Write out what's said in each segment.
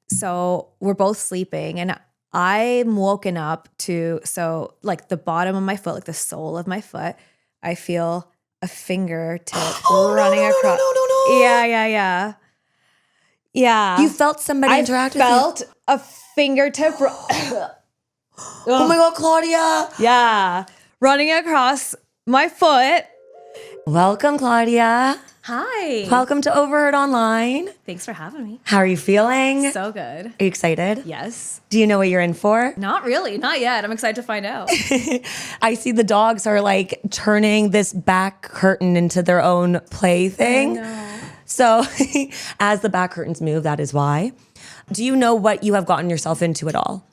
So we're both sleeping and I'm woken up to, so like the bottom of my foot, like the sole of my foot, I feel a fingertip running across. No. Yeah. Yeah. You felt somebody interact with you? I felt a fingertip. Oh my God, Claudia. Yeah. Running across my foot. Welcome, Claudia. Hi. Welcome to Overheard Online. Thanks for having me. How are you feeling? So good. Are you excited? Yes. Do you know what you're in for? Not really. Not yet. I'm excited to find out. I see the dogs are like turning this back curtain into their own plaything. I know. So as the back curtains move, that is why. Do you know what you have gotten yourself into at all?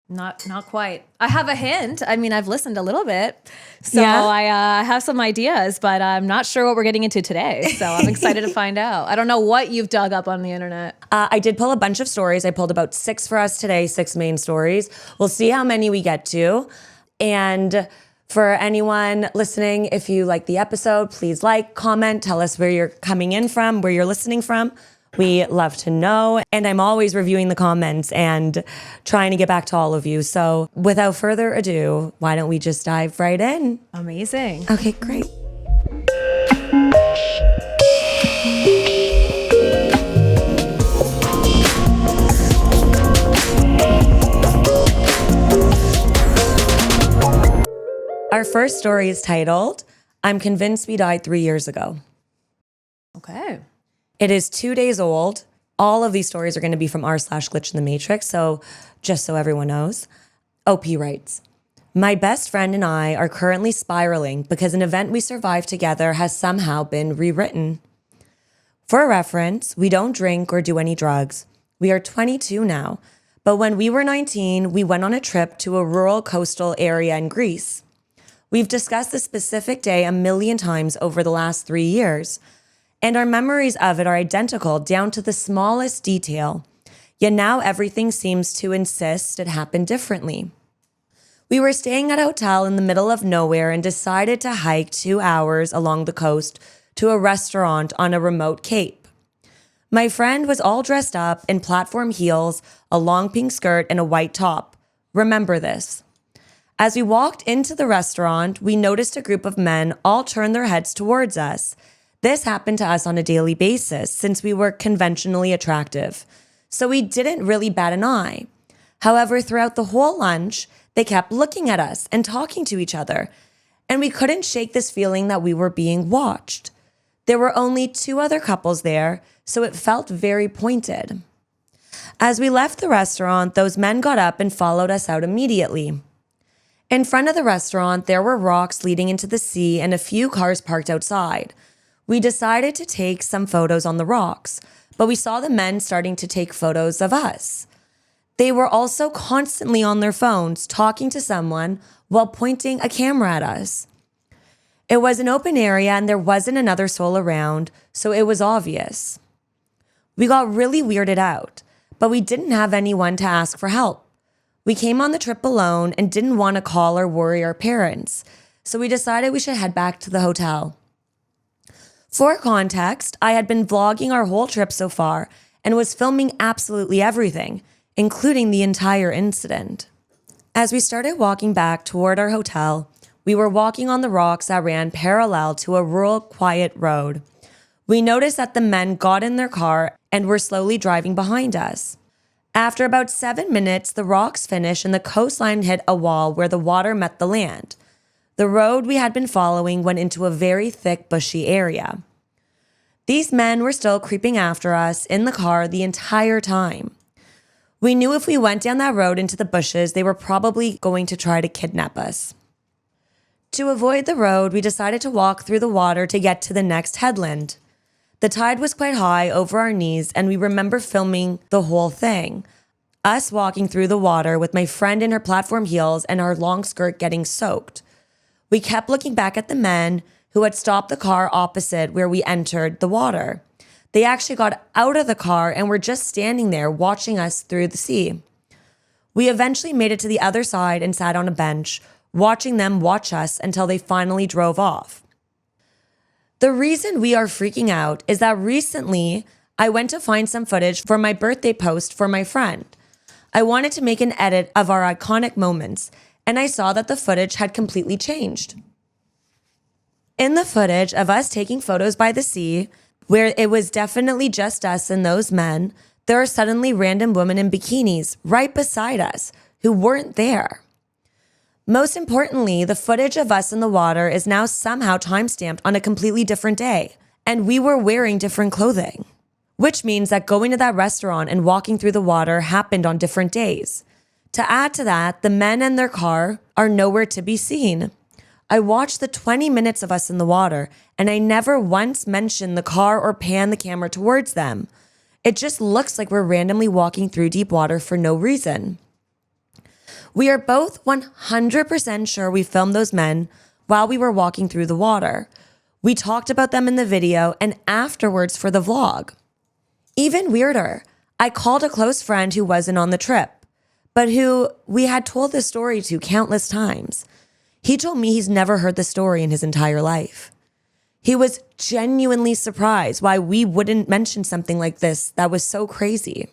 Not quite. I have a hint. I mean, I've listened a little bit. So Yeah? I have some ideas, but I'm not sure what we're getting into today. So I'm excited to find out. I don't know what you've dug up on the internet. I did pull a bunch of stories. I pulled about 6 for us today, 6 main stories. We'll see how many we get to. And for anyone listening, if you like the episode, please like, comment, tell us where you're coming in from, where you're listening from. We love to know. And I'm always reviewing the comments and trying to get back to all of you. So without further ado, why don't we just dive right in? Amazing. Okay, great. Our first story is titled, I'm Convinced We Died 3 years ago. Okay. It is 2 days old. All of these stories are going to be from r/glitch in the Matrix, so just so everyone knows. OP writes, my best friend and I are currently spiraling because an event we survived together has somehow been rewritten. For reference, we don't drink or do any drugs. We are 22 now, but when we were 19, we went on a trip to a rural coastal area in Greece. We've discussed this specific day a million times over the last 3 years, and our memories of it are identical down to the smallest detail. Yet now everything seems to insist it happened differently. We were staying at a hotel in the middle of nowhere and decided to hike 2 hours along the coast to a restaurant on a remote cape. My friend was all dressed up in platform heels, a long pink skirt, and a white top. Remember this. As we walked into the restaurant, we noticed a group of men all turn their heads towards us. This happened to us on a daily basis since we were conventionally attractive, so we didn't really bat an eye. However, throughout the whole lunch, they kept looking at us and talking to each other, and we couldn't shake this feeling that we were being watched. There were only 2 other couples there, so it felt very pointed. As we left the restaurant, those men got up and followed us out immediately. In front of the restaurant, there were rocks leading into the sea and a few cars parked outside. We decided to take some photos on the rocks, but we saw the men starting to take photos of us. They were also constantly on their phones talking to someone while pointing a camera at us. It was an open area and there wasn't another soul around, so it was obvious. We got really weirded out, but we didn't have anyone to ask for help. We came on the trip alone and didn't want to call or worry our parents, so we decided we should head back to the hotel. For context, I had been vlogging our whole trip so far and was filming absolutely everything, including the entire incident. As we started walking back toward our hotel, we were walking on the rocks that ran parallel to a rural, quiet road. We noticed that the men got in their car and were slowly driving behind us. After about 7 minutes, the rocks finished and the coastline hit a wall where the water met the land. The road we had been following went into a very thick, bushy area. These men were still creeping after us in the car the entire time. We knew if we went down that road into the bushes, they were probably going to try to kidnap us. To avoid the road, we decided to walk through the water to get to the next headland. The tide was quite high over our knees, and we remember filming the whole thing. Us walking through the water with my friend in her platform heels and our long skirt getting soaked. We kept looking back at the men who had stopped the car opposite where we entered the water. They actually got out of the car and were just standing there watching us through the sea. We eventually made it to the other side and sat on a bench, watching them watch us until they finally drove off. The reason we are freaking out is that recently I went to find some footage for my birthday post for my friend. I wanted to make an edit of our iconic moments, and I saw that the footage had completely changed. In the footage of us taking photos by the sea, where it was definitely just us and those men, there are suddenly random women in bikinis right beside us who weren't there. Most importantly, the footage of us in the water is now somehow timestamped on a completely different day, and we were wearing different clothing, which means that going to that restaurant and walking through the water happened on different days. To add to that, the men and their car are nowhere to be seen. I watched the 20 minutes of us in the water, and I never once mentioned the car or panned the camera towards them. It just looks like we're randomly walking through deep water for no reason. We are both 100% sure we filmed those men while we were walking through the water. We talked about them in the video and afterwards for the vlog. Even weirder, I called a close friend who wasn't on the trip, but who we had told the story to countless times. He told me he's never heard the story in his entire life. He was genuinely surprised why we wouldn't mention something like this that was so crazy.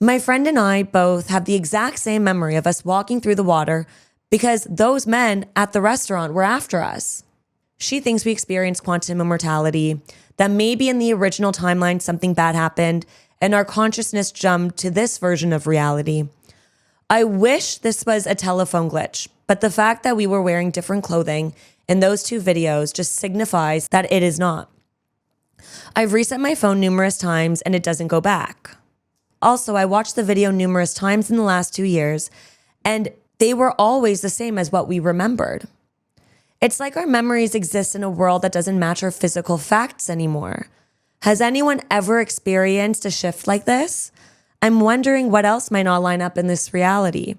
My friend and I both have the exact same memory of us walking through the water because those men at the restaurant were after us. She thinks we experienced quantum immortality, that maybe in the original timeline something bad happened and our consciousness jumped to this version of reality. I wish this was a telephone glitch, but the fact that we were wearing different clothing in those two videos just signifies that it is not. I've reset my phone numerous times and it doesn't go back. Also, I watched the video numerous times in the last 2 years, and they were always the same as what we remembered. It's like our memories exist in a world that doesn't match our physical facts anymore. Has anyone ever experienced a shift like this? I'm wondering what else might not line up in this reality.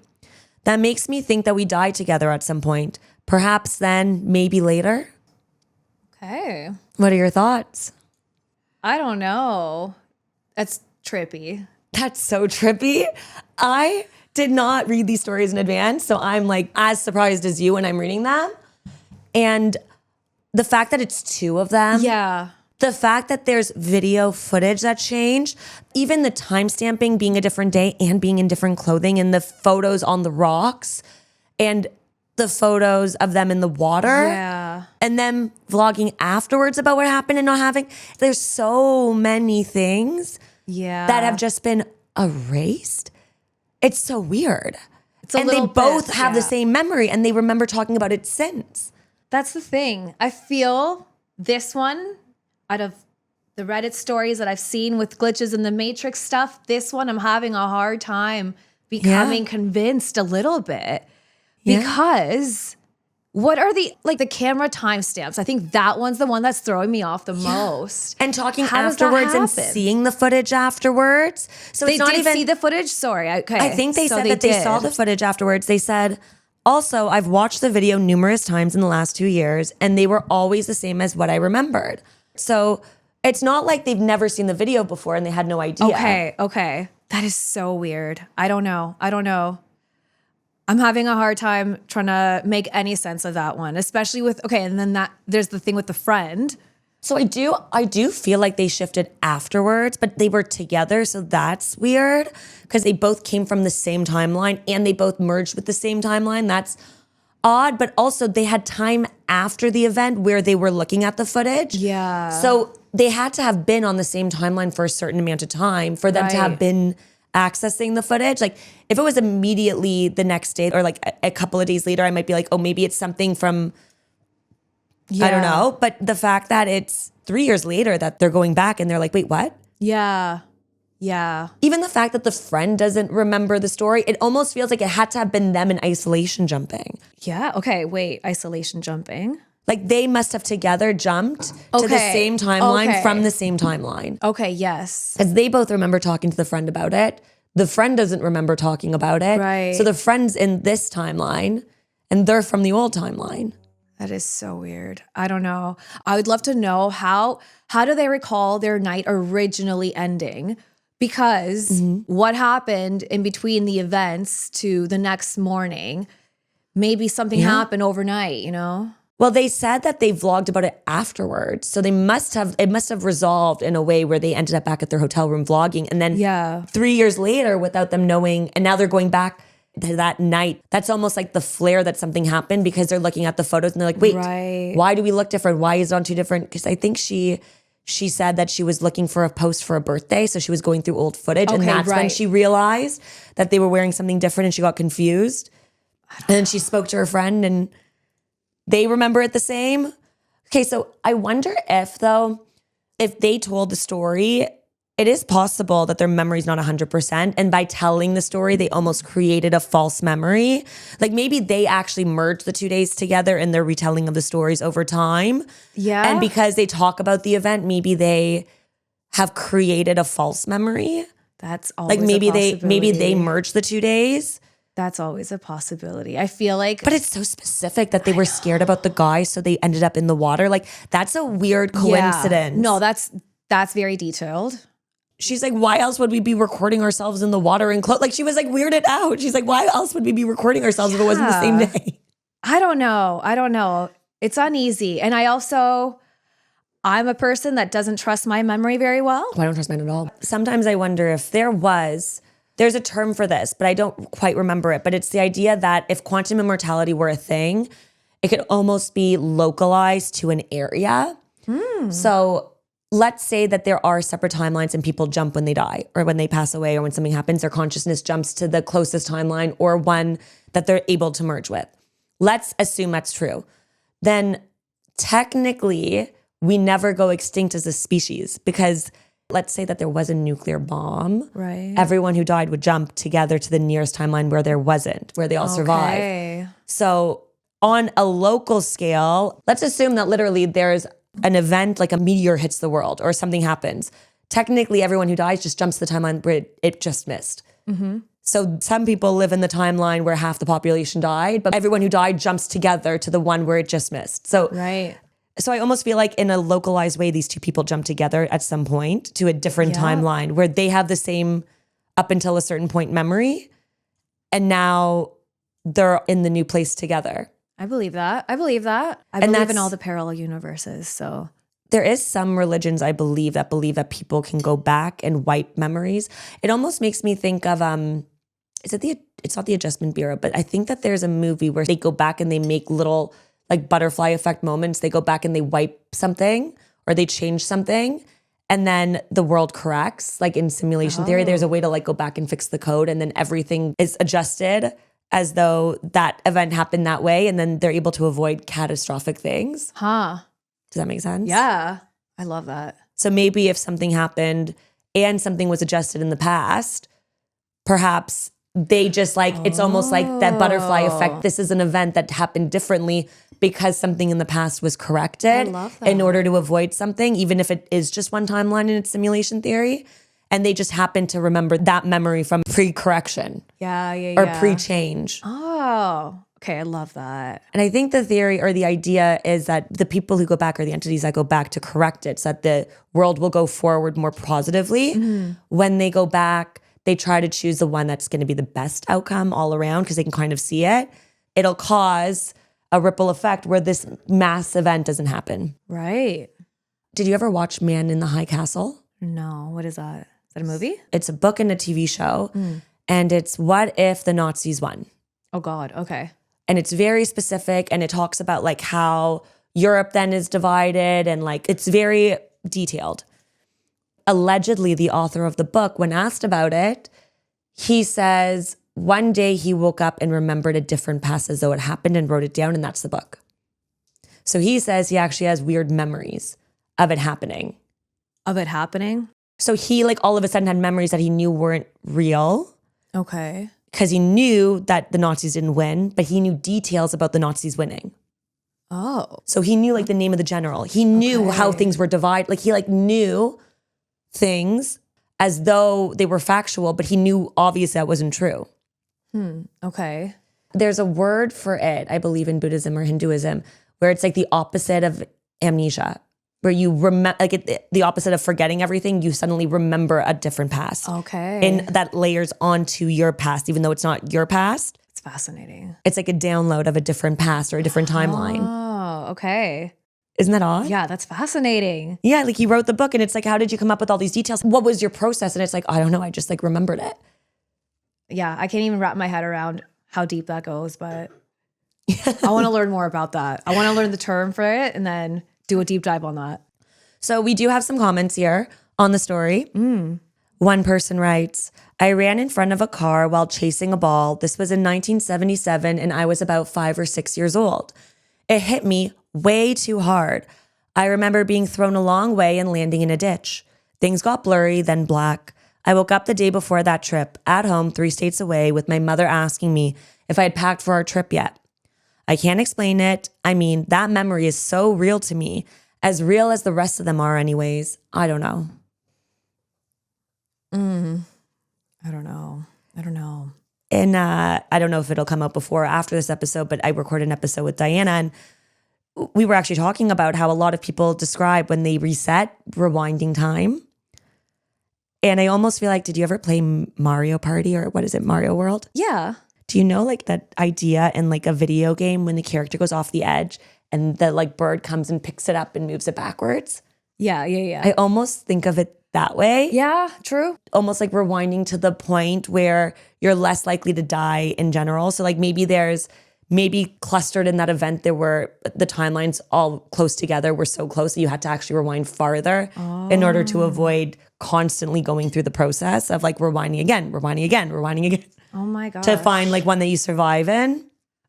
That makes me think that we died together at some point. Perhaps then, maybe later. Okay. What are your thoughts? I don't know. That's trippy. That's so trippy. I did not read these stories in advance, so I'm like as surprised as you when I'm reading them. And the fact that it's two of them. Yeah. The fact that there's video footage that changed, even the timestamping being a different day and being in different clothing, and the photos on the rocks and the photos of them in the water. Yeah. And them vlogging afterwards about what happened and not having. There's so many things that have just been erased. It's so weird. And they both have the same memory and they remember talking about it since. That's the thing. I feel this one, out of the Reddit stories that I've seen with glitches in the Matrix stuff, this one I'm having a hard time becoming convinced a little bit. Because what are the camera timestamps? I think that one's the one that's throwing me off the most. And talking afterwards and seeing the footage afterwards. So they it's not did even see the footage? Sorry. Okay. I think they said that they saw the footage afterwards. They said, also, I've watched the video numerous times in the last 2 years, and they were always the same as what I remembered. So it's not like they've never seen the video before and they had no idea. Okay. That is so weird. I don't know. I'm having a hard time trying to make any sense of that one, especially with, and then there's the thing with the friend. So I do feel like they shifted afterwards, but they were together, so that's weird because they both came from the same timeline and they both merged with the same timeline. That's odd, but also they had time after the event where they were looking at the footage. Yeah. So they had to have been on the same timeline for a certain amount of time for them to have been accessing the footage. Like if it was immediately the next day or like a couple of days later, I might be like, oh, maybe it's something from, I don't know. But the fact that it's 3 years later that they're going back and they're like, wait, what? Yeah. Even the fact that the friend doesn't remember the story, it almost feels like it had to have been them in isolation jumping. Yeah. Okay. Wait, isolation jumping. Like they must have together jumped to the same timeline from the same timeline. Okay, yes. Because they both remember talking to the friend about it. The friend doesn't remember talking about it. Right. So the friend's in this timeline and they're from the old timeline. That is so weird. I don't know. I would love to know how do they recall their night originally ending? Because what happened in between the events to the next morning, maybe something happened overnight, you know? Well, they said that they vlogged about it afterwards. So it must have resolved in a way where they ended up back at their hotel room vlogging. And then 3 years later, without them knowing, and now they're going back to that night. That's almost like the flare that something happened because they're looking at the photos and they're like, wait, why do we look different? Why is it on two different? Because I think she said that she was looking for a post for a birthday. So she was going through old footage. And that's when she realized that they were wearing something different and she got confused. And then she spoke to her friend and they remember it the same. Okay, so I wonder if they told the story, it is possible that their memory's not 100%. And by telling the story, they almost created a false memory. Like maybe they actually merged the 2 days together in their retelling of the stories over time. Yeah. And because they talk about the event, maybe they have created a false memory. That's always like maybe a possibility. they merged the 2 days. That's always a possibility. I feel like, but it's so specific that they were scared about the guy, so they ended up in the water. Like that's a weird coincidence. Yeah. No, that's very detailed. She's like, why else would we be recording ourselves in the water and like she was like weirded out. She's like, why else would we be recording ourselves if it wasn't the same day? I don't know. It's uneasy, and I'm a person that doesn't trust my memory very well. I don't trust mine at all. Sometimes I wonder if there's a term for this, but I don't quite remember it. But it's the idea that if quantum immortality were a thing, it could almost be localized to an area. So let's say that there are separate timelines and people jump when they die or when they pass away or when something happens, their consciousness jumps to the closest timeline or one that they're able to merge with. Let's assume that's true. Then technically, we never go extinct as a species because let's say that there was a nuclear bomb. Right. Everyone who died would jump together to the nearest timeline where there wasn't, where they all survived. So on a local scale, let's assume that literally there's an event like a meteor hits the world or something happens. Technically, everyone who dies just jumps to the timeline where it just missed. Mm-hmm. So some people live in the timeline where half the population died, but everyone who died jumps together to the one where it just missed. So So I almost feel like in a localized way, these two people jump together at some point to a different timeline where they have the same up until a certain point memory. And now they're in the new place together. I believe that. I believe in all the parallel universes. So there is some religions I believe that people can go back and wipe memories. It almost makes me think of, it's not the Adjustment Bureau, but I think that there's a movie where they go back and they make little like butterfly effect moments. They go back and they wipe something or they change something and then the world corrects. Like in simulation theory, there's a way to like go back and fix the code and then everything is adjusted as though that event happened that way and then they're able to avoid catastrophic things. Does that make sense? Yeah. I love that. So maybe if something happened and something was adjusted in the past, perhaps they just like, it's almost like that butterfly effect. This is an event that happened differently because something in the past was corrected in order to avoid something, even if it is just one timeline in its simulation theory. And they just happen to remember that memory from pre-correction. Or pre-change. Oh, okay. I love that. And I think the theory or the idea is that the people who go back are the entities that go back to correct it so that the world will go forward more positively. Mm-hmm. When they go back, they try to choose the one that's going to be the best outcome all around because they can kind of see it. It'll cause a ripple effect where this mass event doesn't happen. Right. Did you ever watch Man in the High Castle? No. What is that? Is that a movie? It's a book and a TV show. And it's what if the Nazis won? Oh God. Okay. And it's very specific and it talks about like how Europe then is divided and like it's very detailed. Allegedly, the author of the book, when asked about it, he says one day he woke up and remembered a different past as though it happened and wrote it down, and that's the book. So he says he actually has weird memories of it happening. Of it happening? So he like all of a sudden had memories that he knew weren't real. Okay. Because he knew that the Nazis didn't win, but he knew details about the Nazis winning. Oh. So he knew like the name of the general. He knew how things were divided. Like he like knew things as though they were factual, but he knew obviously that wasn't true. Okay. There's a word for it, I believe in Buddhism or Hinduism, where it's like the opposite of amnesia, where you remember, like the opposite of forgetting everything, you suddenly remember a different past. Okay. And that layers onto your past, even though it's not your past. It's fascinating. It's like a download of a different past or a different timeline. Oh, okay. Isn't that odd? Yeah, that's fascinating. Yeah, like he wrote the book and it's like, how did you come up with all these details? What was your process? And it's like, I don't know. I just like remembered it. Yeah, I can't even wrap my head around how deep that goes, but I want to learn more about that. I want to learn the term for it and then do a deep dive on that. So we do have some comments here on the story. One person writes, I ran in front of a car while chasing a ball. This was in 1977 and I was about 5 or 6 years old. It hit me way too hard. I remember being thrown a long way and landing in a ditch. Things got blurry, then black. I woke up the day before that trip, at home 3 states away, with my mother asking me if I had packed for our trip yet. I can't explain it. I mean, that memory is so real to me, as real as the rest of them are anyways. I don't know. I don't know. And I don't know if it'll come out before or after this episode, but I recorded an episode with Diana and we were actually talking about how a lot of people describe when they reset, rewinding time. And I almost feel like, did you ever play Mario Party or what is it, Mario World? Yeah. Do you know like that idea in like a video game when the character goes off the edge and the like bird comes and picks it up and moves it backwards? Yeah. I almost think of it that way. Yeah, true. Almost like rewinding to the point where you're less likely to die in general. So like maybe clustered in that event, there were the timelines all close together, were so close that you had to actually rewind farther in order to avoid constantly going through the process of like rewinding again. Oh my God. To find like one that you survive in.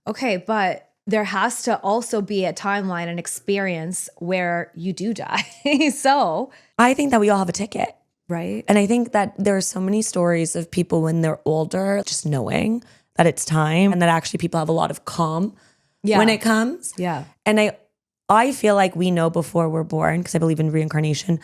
Okay, but there has to also be a timeline and experience where you do die. So, I think that we all have a ticket. right? And I think that there are so many stories of people when they're older, just knowing that it's time and that actually people have a lot of calm when it comes. Yeah. And I feel like we know before we're born, because I believe in reincarnation.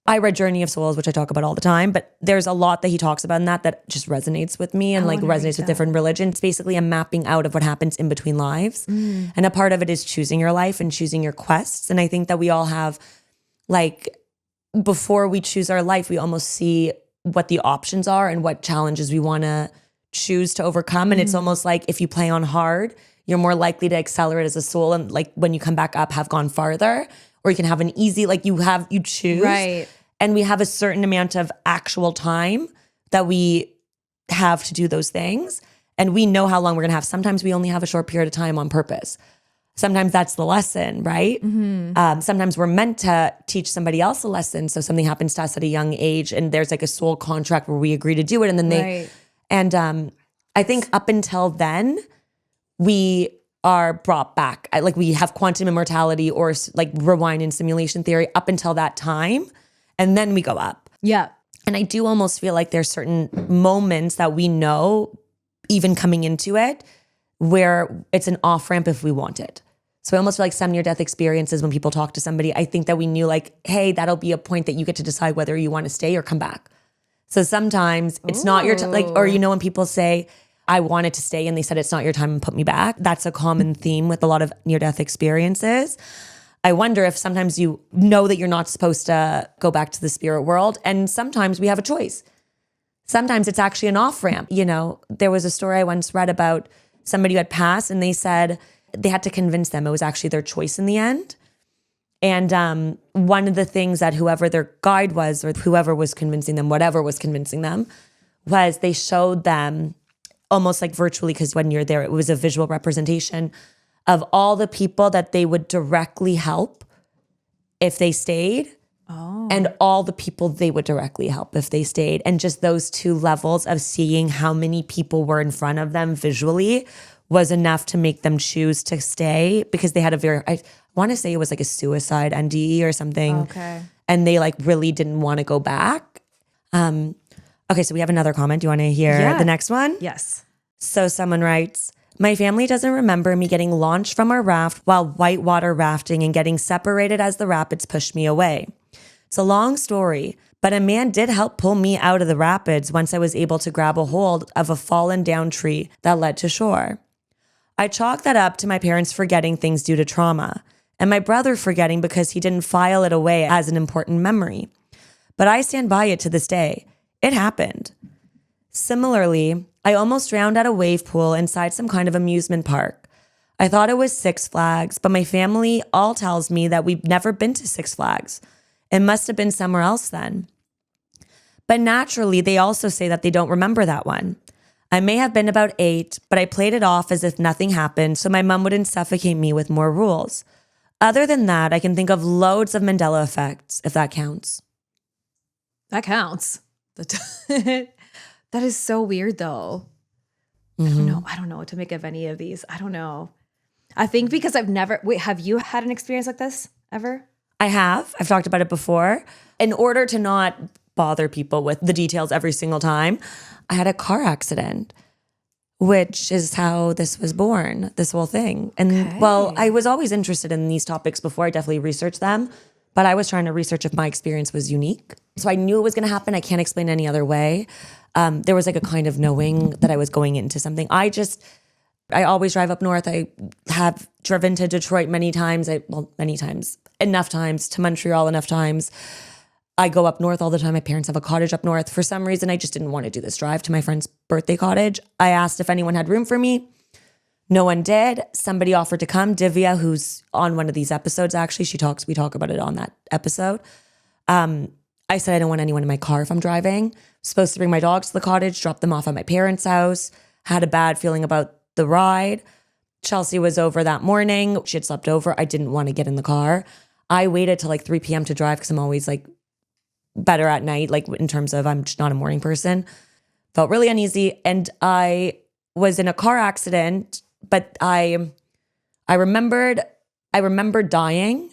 I read Journey of Souls, which I talk about all the time, but there's a lot that he talks about in that just resonates with me and like resonates with different religions. It's basically a mapping out of what happens in between lives. And a part of it is choosing your life and choosing your quests. And I think that we all have like, before we choose our life, we almost see what the options are and what challenges we want to choose to overcome. And it's almost like if you play on hard, you're more likely to accelerate as a soul. And like when you come back up, have gone farther, or you can have an easy, like you choose. Right. And we have a certain amount of actual time that we have to do those things. And we know how long we're going to have. Sometimes we only have a short period of time on purpose. Sometimes that's the lesson, right? Sometimes we're meant to teach somebody else a lesson. So something happens to us at a young age and there's like a soul contract where we agree to do it. And then I think up until then, we are brought back. Like we have quantum immortality or like rewind in simulation theory up until that time. And then we go up. Yeah. And I do almost feel like there's certain moments that we know, even coming into it, where it's an off-ramp if we want it. So I almost feel like some near-death experiences when people talk to somebody, I think that we knew like, hey, that'll be a point that you get to decide whether you want to stay or come back. So sometimes it's not your time, like, or you know, when people say, I wanted to stay and they said it's not your time and put me back. That's a common theme with a lot of near-death experiences. I wonder if sometimes you know that you're not supposed to go back to the spirit world. And sometimes we have a choice. Sometimes it's actually an off-ramp. You know, there was a story I once read about somebody who had passed and they said they had to convince them it was actually their choice in the end. And one of the things that whoever their guide was or whoever was convincing them, whatever was convincing them, was they showed them almost like virtually, because when you're there, it was a visual representation of all the people that they would directly help if they stayed and all the people they would directly help if they stayed. And just those two levels of seeing how many people were in front of them visually was enough to make them choose to stay, because they had I want to say it was like a suicide NDE or something. Okay. And they like really didn't want to go back. Okay, so we have another comment. Do you want to hear the next one? Yes. So someone writes, my family doesn't remember me getting launched from our raft while whitewater rafting and getting separated as the rapids pushed me away. It's a long story, but a man did help pull me out of the rapids once I was able to grab a hold of a fallen down tree that led to shore. I chalk that up to my parents forgetting things due to trauma, and my brother forgetting because he didn't file it away as an important memory. But I stand by it to this day. It happened. Similarly, I almost drowned at a wave pool inside some kind of amusement park. I thought it was Six Flags, but my family all tells me that we've never been to Six Flags. It must have been somewhere else then. But naturally, they also say that they don't remember that one. I may have been about 8, but I played it off as if nothing happened so my mom wouldn't suffocate me with more rules. Other than that, I can think of loads of Mandela effects, if that counts. That counts. That is so weird, though. Mm-hmm. I don't know what to make of any of these. I don't know. I think because have you had an experience like this ever? I have. I've talked about it before. In order to not bother people with the details every single time, I had a car accident, which is how this was born, this whole thing. And well, I was always interested in these topics before. I definitely researched them, but I was trying to research if my experience was unique. So I knew it was going to happen. I can't explain any other way. There was like a kind of knowing that I was going into something. I always drive up north. I have driven to Detroit many times. Enough times, to Montreal enough times. I go up north all the time. My parents have a cottage up north. For some reason, I just didn't want to do this drive to my friend's birthday cottage. I asked if anyone had room for me. No one did. Somebody offered to come. Divya, who's on one of these episodes, actually, we talk about it on that episode. I said I don't want anyone in my car if I'm driving. Supposed to bring my dogs to the cottage, drop them off at my parents' house. Had a bad feeling about the ride. Chelsea was over that morning. She had slept over. I didn't want to get in the car. I waited till like 3 p.m. to drive because I'm always like better at night, like in terms of I'm just not a morning person. Felt really uneasy. And I was in a car accident, but I remembered dying.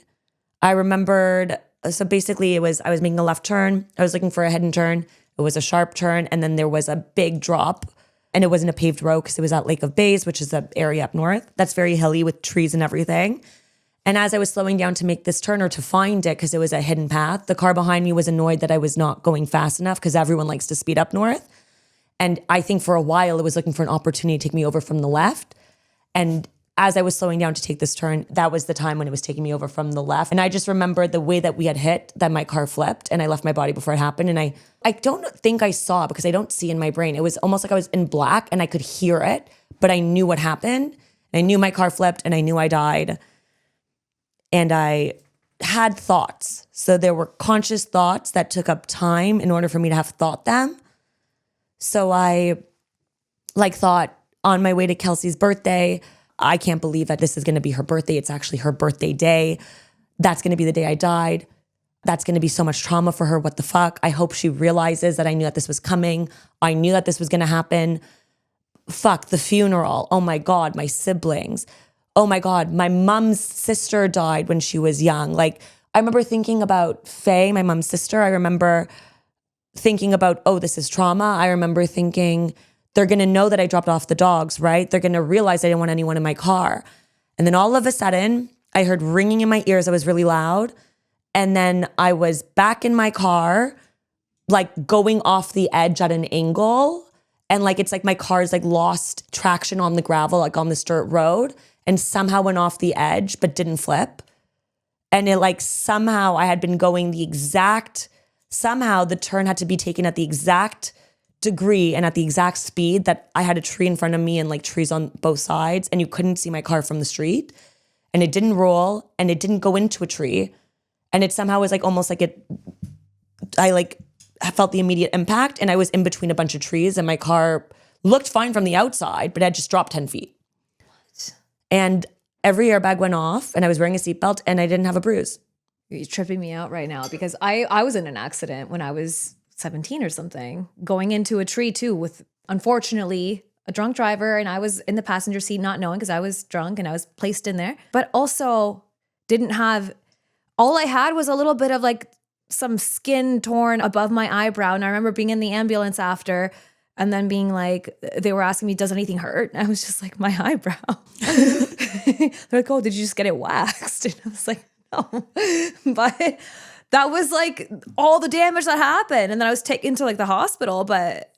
So basically I was making a left turn. I was looking for a head and turn. It was a sharp turn. And then there was a big drop and it wasn't a paved road because it was at Lake of Bays, which is an area up north. That's very hilly with trees and everything. And as I was slowing down to make this turn or to find it, because it was a hidden path, the car behind me was annoyed that I was not going fast enough because everyone likes to speed up north. And I think for a while it was looking for an opportunity to take me over from the left. And as I was slowing down to take this turn, that was the time when it was taking me over from the left. And I just remembered the way that we had hit, that my car flipped and I left my body before it happened. And I don't think I saw because I don't see in my brain. It was almost like I was in black and I could hear it, but I knew what happened. I knew my car flipped and I knew I died. And I had thoughts. So there were conscious thoughts that took up time in order for me to have thought them. So I thought on my way to Kelsey's birthday, I can't believe that this is going to be her birthday. It's actually her birthday day. That's going to be the day I died. That's going to be so much trauma for her. What the fuck? I hope she realizes that I knew that this was coming. I knew that this was going to happen. Fuck, the funeral. Oh my God, my siblings. Oh my God, my mom's sister died when she was young. Like, I remember thinking about Faye, my mom's sister. I remember thinking about, oh, this is trauma. I remember thinking, they're going to know that I dropped off the dogs, right? They're going to realize I didn't want anyone in my car. And then all of a sudden, I heard ringing in my ears. It was really loud. And then I was back in my car, like going off the edge at an angle. And like, it's like my car's like lost traction on the gravel, like on this dirt road. And somehow went off the edge, but didn't flip. And it like somehow I had been going somehow the turn had to be taken at the exact degree and at the exact speed that I had a tree in front of me and like trees on both sides. And you couldn't see my car from the street. And it didn't roll and it didn't go into a tree. And it somehow was like almost like I felt the immediate impact and I was in between a bunch of trees and my car looked fine from the outside, but it had just dropped 10 feet. And every airbag went off and I was wearing a seatbelt and I didn't have a bruise. You're tripping me out right now because I was in an accident when I was 17 or something, going into a tree too with, unfortunately, a drunk driver. And I was in the passenger seat not knowing because I was drunk and I was placed in there. But also all I had was a little bit of like some skin torn above my eyebrow. And I remember being in the ambulance after and then being like, they were asking me, does anything hurt? And I was just like, my eyebrow. They're like, oh, did you just get it waxed? And I was like, no. But that was like all the damage that happened. And then I was taken to like the hospital,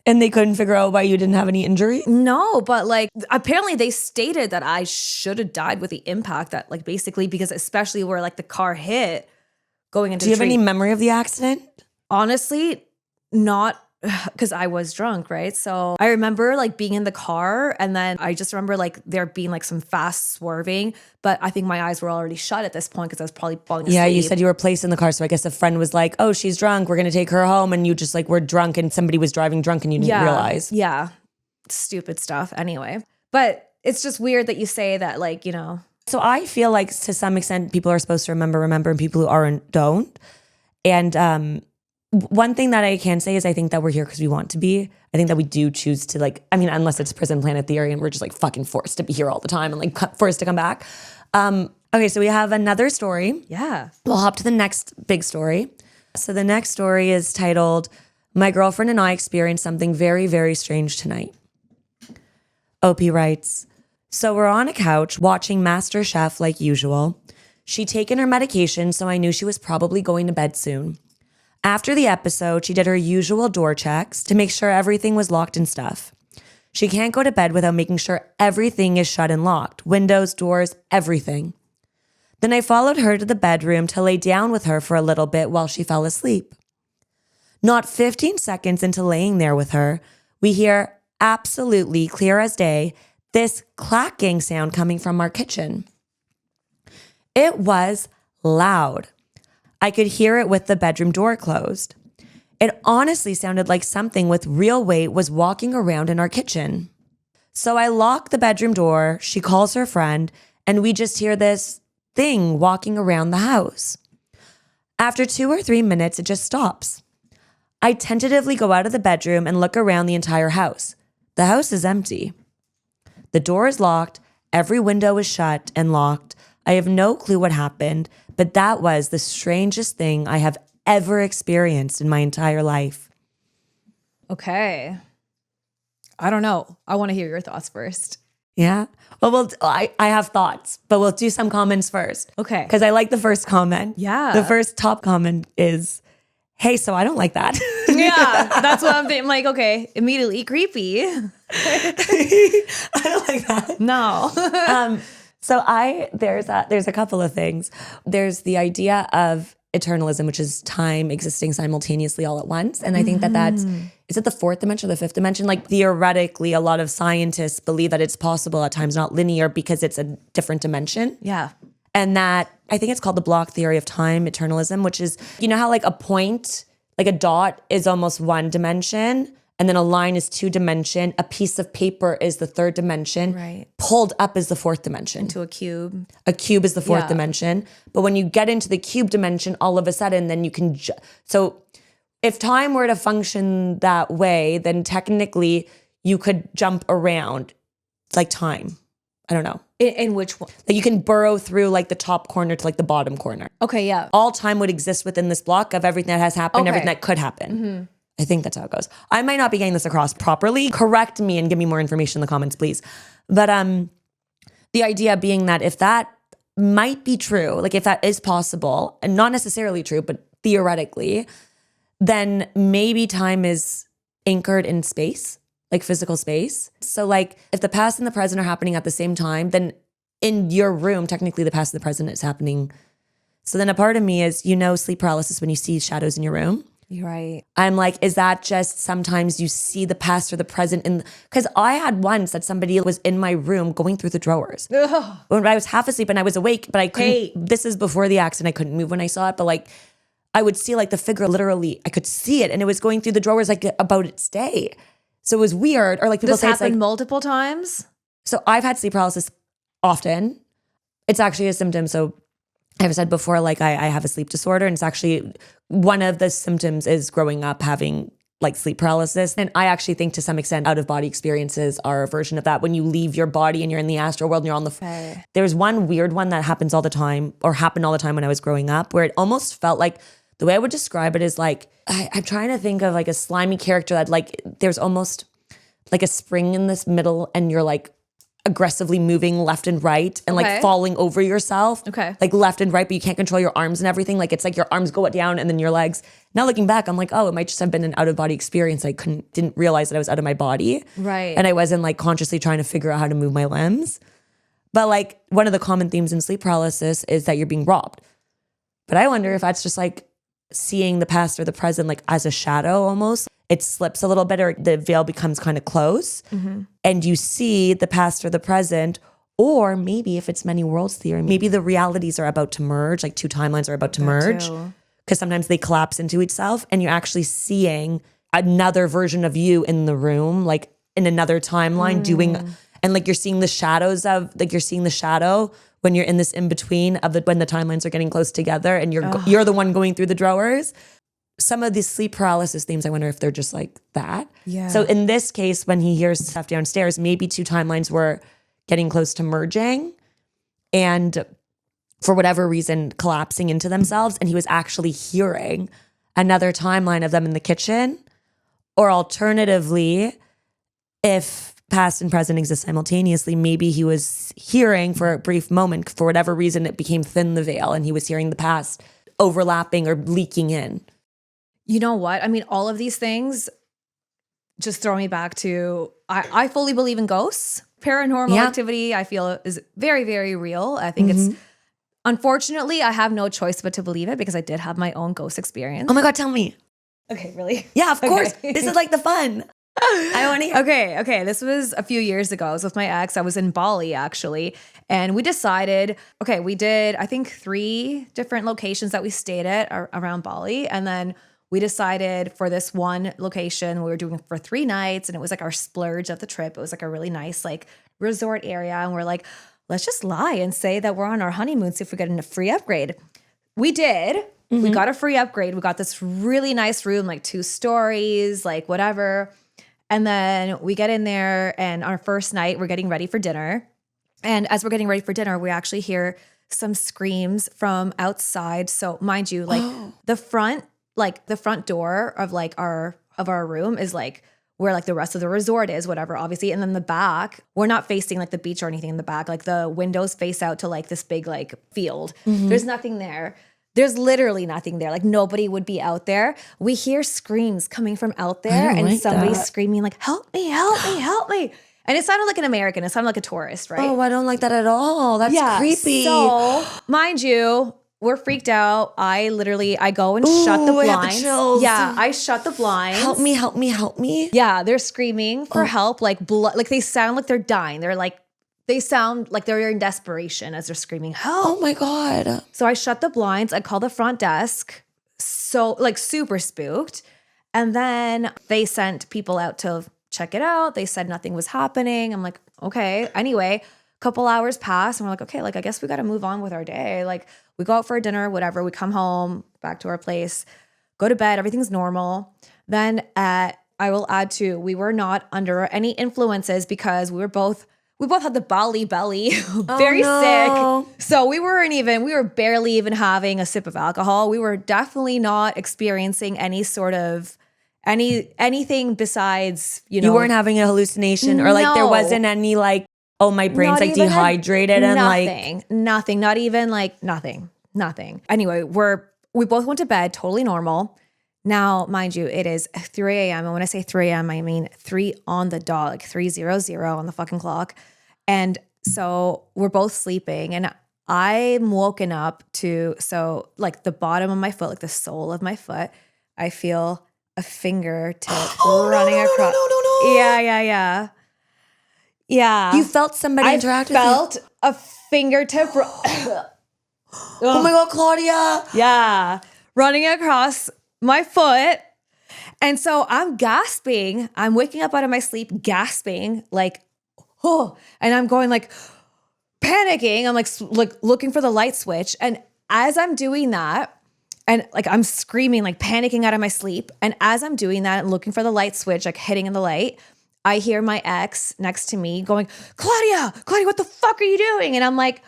And they couldn't figure out why you didn't have any injury? No, but like apparently they stated that I should have died with the impact that like basically because especially where like the car hit going into Do you have any memory of the accident? Honestly, not because I was drunk, right? So I remember like being in the car, and then I just remember like there being like some fast swerving, but I think my eyes were already shut at this point because I was probably falling asleep. Yeah, you said you were placed in the car, so I guess a friend was like, oh, she's drunk, we're gonna take her home, and you just like were drunk and somebody was driving drunk and you didn't realize. Yeah, stupid stuff anyway. But it's just weird that you say that, like, you know. So I feel like to some extent people are supposed to remember, and people who aren't don't. And one thing that I can say is I think that we're here because we want to be. I think that we do choose to, like, I mean, unless it's prison planet theory and we're just like fucking forced to be here all the time and like forced to come back. Okay, so we have another story. Yeah. We'll hop to the next big story. So the next story is titled, My Girlfriend and I Experienced Something Very, Very Strange Tonight. OP writes, so we're on a couch watching MasterChef like usual. She'd taken her medication, so I knew she was probably going to bed soon. After the episode, she did her usual door checks to make sure everything was locked and stuff. She can't go to bed without making sure everything is shut and locked. Windows, doors, everything. Then I followed her to the bedroom to lay down with her for a little bit while she fell asleep. Not 15 seconds into laying there with her, we hear, absolutely clear as day, this clacking sound coming from our kitchen. It was loud. I could hear it with the bedroom door closed. It honestly sounded like something with real weight was walking around in our kitchen. So I lock the bedroom door, she calls her friend, and we just hear this thing walking around the house. After 2 or 3 minutes, it just stops. I tentatively go out of the bedroom and look around the entire house. The house is empty. The door is locked, every window is shut and locked. I have no clue what happened, but that was the strangest thing I have ever experienced in my entire life. Okay. I don't know. I want to hear your thoughts first. Yeah? Well, I have thoughts, but we'll do some comments first. Okay. Because I like the first comment. Yeah. The first top comment is, hey, so I don't like that. Yeah, that's what I'm thinking. Like, okay, immediately creepy. I don't like that. No. So there's a couple of things. There's the idea of eternalism, which is time existing simultaneously all at once. And I think is it the fourth dimension or the fifth dimension? Like theoretically, a lot of scientists believe that it's possible at times, not linear, because it's a different dimension. Yeah. And that, I think it's called the block theory of time, eternalism, which is, you know how like a point, like a dot is almost one dimension, and then a line is 2 dimension, a piece of paper is the 3rd dimension, right? Pulled up is the 4th dimension. Into a cube. A cube is the 4th dimension. But when you get into the cube dimension, all of a sudden, then you can, so if time were to function that way, then technically you could jump around like time. I don't know. In which one? Like you can burrow through like the top corner to like the bottom corner. Okay, yeah. All time would exist within this block of everything that has happened, everything that could happen. Mm-hmm. I think that's how it goes. I might not be getting this across properly. Correct me and give me more information in the comments, please. But the idea being that if that might be true, like if that is possible, and not necessarily true, but theoretically, then maybe time is anchored in space, like physical space. So like if the past and the present are happening at the same time, then in your room, technically the past and the present is happening. So then a part of me is, sleep paralysis when you see shadows in your room. You're right. I'm like, is that just sometimes you see the past or the present? Because I had once that somebody was in my room going through the drawers. Ugh. When I was half asleep and I was awake, but I couldn't. Hey. This is before the accident. I couldn't move when I saw it, but like I would see like the figure literally, I could see it and it was going through the drawers like about its day. So it was weird. Or like people say it's like multiple times. So I've had sleep paralysis often. It's actually a symptom. So I've said before, like I have a sleep disorder, and it's actually one of the symptoms is growing up having like sleep paralysis. And I actually think to some extent out of body experiences are a version of that. When you leave your body and you're in the astral world and you're on the, There's one weird one that happens all the time or happened all the time when I was growing up, where it almost felt like, the way I would describe it is like, I'm trying to think of like a slimy character that like, there's almost like a spring in this middle and you're like aggressively moving left and right and like falling over yourself. Like left and right, but you can't control your arms and everything. Like it's like your arms go down and then your legs. Now looking back, I'm like, oh, it might just have been an out of body experience. I didn't realize that I was out of my body. Right. And I wasn't like consciously trying to figure out how to move my limbs. But like one of the common themes in sleep paralysis is that you're being robbed. But I wonder if that's just like seeing the past or the present like as a shadow almost. it slips a little bit or the veil becomes kind of close and you see the past or the present, or maybe if it's many worlds theory, maybe the realities are about to merge, like two timelines are about to merge because sometimes they collapse into itself and you're actually seeing another version of you in the room, like in another timeline doing, and like you're seeing the shadows of, like you're seeing the shadow when you're in this in between of when the timelines are getting close together and you're the one going through the drawers. Some of these sleep paralysis themes, I wonder if they're just like that. Yeah. So in this case, when he hears stuff downstairs, maybe two timelines were getting close to merging and for whatever reason collapsing into themselves. And he was actually hearing another timeline of them in the kitchen. Or alternatively, if past and present exist simultaneously, maybe he was hearing for a brief moment, for whatever reason, it became thin the veil and he was hearing the past overlapping or leaking in. You know what? I mean, all of these things just throw me back to, I fully believe in ghosts. Paranormal activity, I feel, is very, very real. I think it's, unfortunately, I have no choice but to believe it because I did have my own ghost experience. Oh my God, tell me. Okay, really? Yeah, of course. This is like the fun. I want to hear. Okay. This was a few years ago. I was with my ex. I was in Bali, actually. And we decided, we did, I think, 3 different locations that we stayed at around Bali. And then we decided for this one location, we were doing it for 3 nights. And it was like our splurge of the trip. It was like a really nice like resort area. And we're like, let's just lie and say that we're on our honeymoon, see if we get a free upgrade. We did. We got a free upgrade. We got this really nice room, like 2 stories, like whatever. And then we get in there and our first night, we're getting ready for dinner. And as we're getting ready for dinner, we actually hear some screams from outside. So mind you, like the front door of like our room is like where like the rest of the resort is, whatever, obviously. And then the back, we're not facing like the beach or anything in the back. Like the windows face out to like this big like field. There's nothing there. There's literally nothing there. Like nobody would be out there. We hear screams coming from out there and like somebody's that. screaming like, help me, help me, help me. And it sounded like an American. It sounded like a tourist, right? Oh, I don't like that at all. That's creepy. So, mind you, we're freaked out. I go and shut the I have the blinds. chills. Yeah, I shut the blinds. Help me, help me, help me. Yeah, they're screaming for help. Like blood. Like they sound like they're dying. They sound like they're in desperation as they're screaming, help. Oh my God. So I shut the blinds. I call the front desk. So like super spooked. And then they sent people out to check it out. They said nothing was happening. I'm like, okay. Anyway, a couple hours pass and we're like, okay, like I guess we got to move on with our day. Like we go out for dinner, whatever. We come home, back to our place, go to bed. Everything's normal. Then I will add to, we were not under any influences because we both had the Bali belly, very sick. So we were barely even having a sip of alcohol. We were definitely not experiencing any sort of anything besides, You weren't having a hallucination or like there wasn't any like, oh, my brain's like dehydrated and like. Nothing, not even like nothing. Anyway, we both went to bed, totally normal. Now, mind you, it is 3 a.m. And when I say 3 a.m., I mean 3 on the dot, like 3:00 on the fucking clock. And so we're both sleeping and I'm woken up to, so like the bottom of my foot, like the sole of my foot, I feel a fingertip running across. No. Yeah. You felt somebody interact with you? I felt a fingertip. Oh my God, Claudia. Yeah. Running across my foot. And so I'm gasping. I'm waking up out of my sleep, gasping, like, oh, and I'm going like panicking. I'm like looking for the light switch. And as I'm doing that, and like I'm screaming, like panicking out of my sleep. And as I'm doing that and looking for the light switch, like hitting in the light, I hear my ex next to me going, Claudia, what the fuck are you doing? And I'm like,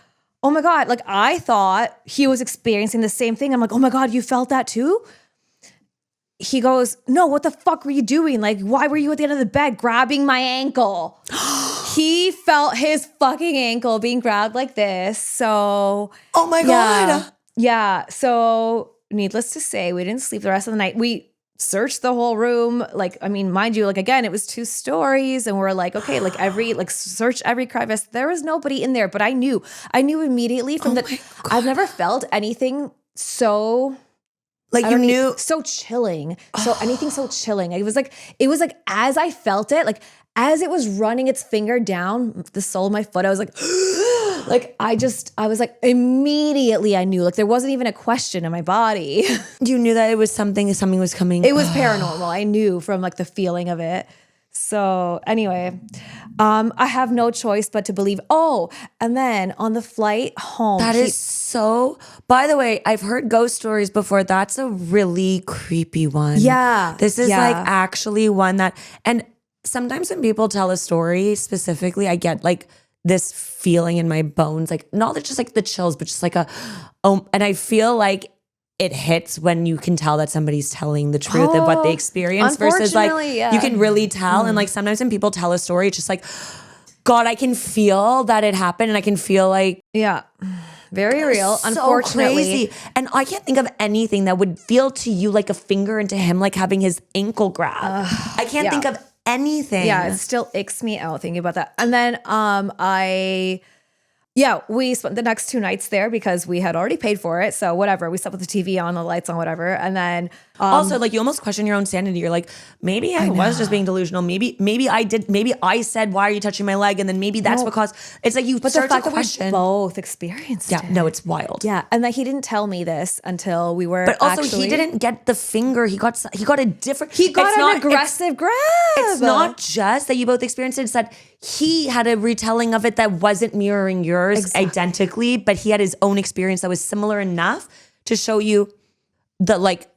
oh my God, like I thought he was experiencing the same thing. I'm like, oh my God, you felt that too? He goes, no, what the fuck were you doing? Like, why were you at the end of the bed grabbing my ankle? He felt his fucking ankle being grabbed like this. So, oh my God. Yeah. So needless to say, we didn't sleep the rest of the night. We searched the whole room. Like, I mean, mind you, like again, it was 2 stories and we're like, okay, like search every crevice. There was nobody in there, but I knew immediately from I've never felt anything so Like I you don't need- knew. so chilling. So anything so chilling. It was like as I felt it, like as it was running its finger down the sole of my foot, I was like, like I was like immediately I knew, like there wasn't even a question in my body. You knew that it was something was coming. It was paranormal. I knew from like the feeling of it. So anyway, I have no choice but to believe. Oh, and then on the flight home, That is so. By the way, I've heard ghost stories before. That's a really creepy one. Yeah, This is yeah. like actually one that, and sometimes when people tell a story specifically, I get like this feeling in my bones, like not just like the chills, but just like and I feel like it hits when you can tell that somebody's telling the truth of what they experienced versus like unfortunately, yeah. you can really tell. And like sometimes when people tell a story, it's just like, God, I can feel that it happened, and I can feel like yeah, very real. so Unfortunately, crazy. And I can't think of anything that would feel to you like a finger into him, like having his ankle grab. I can't yeah. think of anything. yeah, it still icks me out thinking about that. And then we spent the next 2 nights there because we had already paid for it. So whatever, we slept with the TV on, the lights on, whatever. And then Also, like you almost question your own sanity. You're like, maybe I was just being delusional. Maybe I did. Maybe I said, "Why are you touching my leg?" And then maybe that's because it's like you but start the fact to that we question. both experienced Yeah, it. no, it's wild. Yeah, and that he didn't tell me this until we were. But also, actually, he didn't get the finger. He got a different. He got it's an not- aggressive grab. It's not just that you both experienced it. It's that he had a retelling of it that wasn't mirroring yours identically, but he had his own experience that was similar enough to show you the like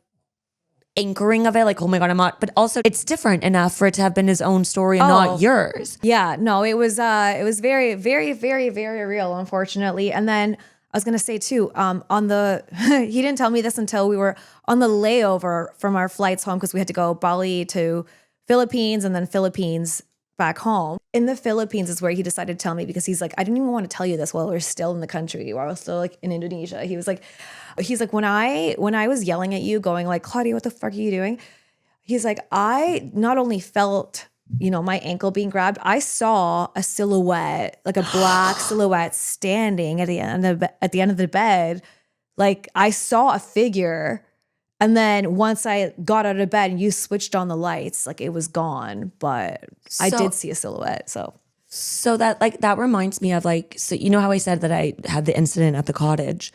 anchoring of it. Like, oh my God, I'm not. But also, it's different enough for it to have been his own story and not yours. Yeah, no, it was very, very, very, very real, unfortunately. And then I was gonna say too, he didn't tell me this until we were on the layover from our flights home because we had to go Bali to Philippines and then Philippines back home. In the Philippines is where he decided to tell me because he's like, I didn't even want to tell you this while we're still in the country, while we're still like in Indonesia. He's like, when I was yelling at you, going like, Claudia, what the fuck are you doing? He's like, I not only felt, my ankle being grabbed, I saw a silhouette, like a black silhouette standing at the end of the bed. Like I saw a figure. And then once I got out of bed and you switched on the lights, like it was gone, but I did see a silhouette. So that reminds me of like, so you know how I said that I had the incident at the cottage?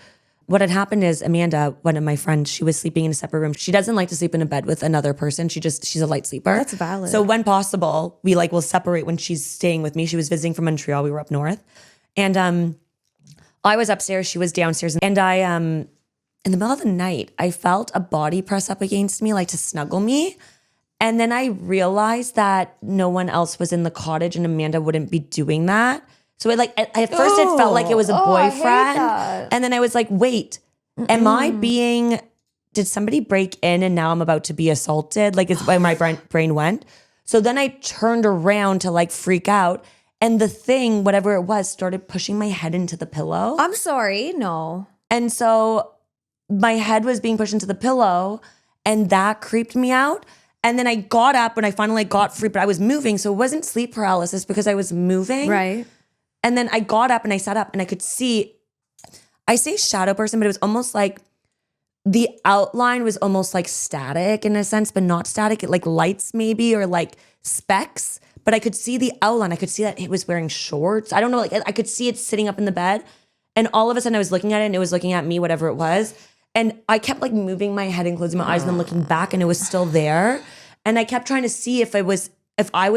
What had happened is Amanda, one of my friends, she was sleeping in a separate room. She doesn't like to sleep in a bed with another person. She's a light sleeper. That's valid. So when possible, we will separate when she's staying with me. She was visiting from Montreal. We were up north. And I was upstairs, she was downstairs. And I in the middle of the night, I felt a body press up against me, like to snuggle me. And then I realized that no one else was in the cottage and Amanda wouldn't be doing that. So it at first it felt like it was a I hate boyfriend. that. And then I was like, wait, did somebody break in and now I'm about to be assaulted? Like it's where my brain went. So then I turned around to like freak out. And the thing, whatever it was, started pushing my head into the pillow. I'm sorry, no. And so my head was being pushed into the pillow and that creeped me out. And then I got up when I finally got free, but I was moving. So it wasn't sleep paralysis because I was moving. Right. And then I got up and I sat up and I could see, I say shadow person, but it was almost like the outline was almost like static in a sense, but not static. It like lights maybe or like specks, but I could see the outline. I could see that it was wearing shorts. I don't know. Like I could see it sitting up in the bed. And all of a sudden I was looking at it and it was looking at me, whatever it was. And I kept like moving my head and closing my eyes and then looking back and it was still there. And I kept trying to see if I was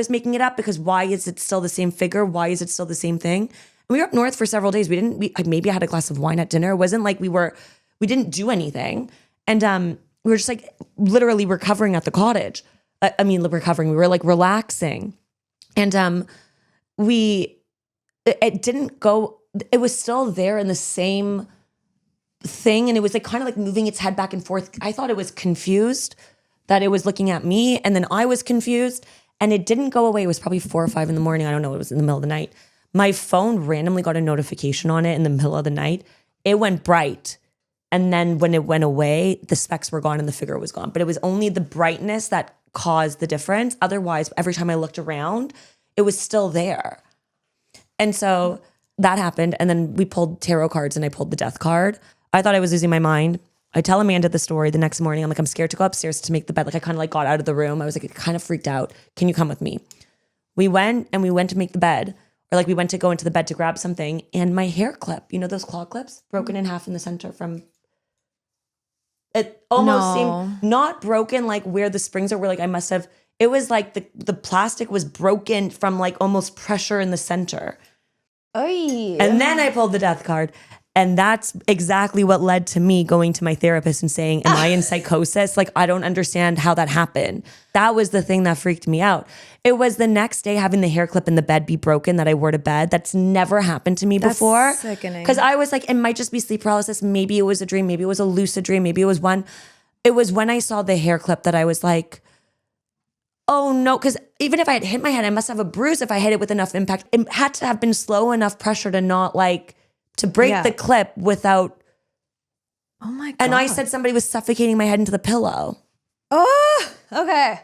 making it up, because why is it still the same figure? Why is it still the same thing? And we were up north for several days. Maybe I had a glass of wine at dinner. It wasn't like we didn't do anything. And we were just like literally recovering at the cottage. We were like relaxing. And it didn't go, it was still there in the same thing. And it was like kind of like moving its head back and forth. I thought it was confused that it was looking at me. And then I was confused and it didn't go away. It was probably 4 or 5 in the morning. I don't know. It was in the middle of the night. My phone randomly got a notification on it in the middle of the night. It went bright. And then when it went away, the specks were gone and the figure was gone. But it was only the brightness that caused the difference. Otherwise, every time I looked around, it was still there. And so that happened. And then we pulled tarot cards and I pulled the death card. I thought I was losing my mind. I tell Amanda the story the next morning. I'm like, I'm scared to go upstairs to make the bed. Like I kind of like got out of the room. I was like, kind of freaked out. Can you come with me? We went to make the bed, or like we went to go into the bed to grab something, and my hair clip, you know those claw clips, broken in half in the center from. It almost seemed not broken like where the springs are, where like I must have. It was like the plastic was broken from like almost pressure in the center. Oy. And then I pulled the death card. And that's exactly what led to me going to my therapist and saying, am I in psychosis? Like, I don't understand how that happened. That was the thing that freaked me out. It was the next day having the hair clip in the bed be broken that I wore to bed. That's never happened to me before. Sickening. Because I was like, it might just be sleep paralysis. Maybe it was a dream. Maybe it was a lucid dream. Maybe it was one. It was when I saw the hair clip that I was like, oh no, because even if I had hit my head, I must have a bruise if I hit it with enough impact. It had to have been slow enough pressure to not like, to break the clip without. Oh my God. And I said somebody was suffocating my head into the pillow. Oh, okay.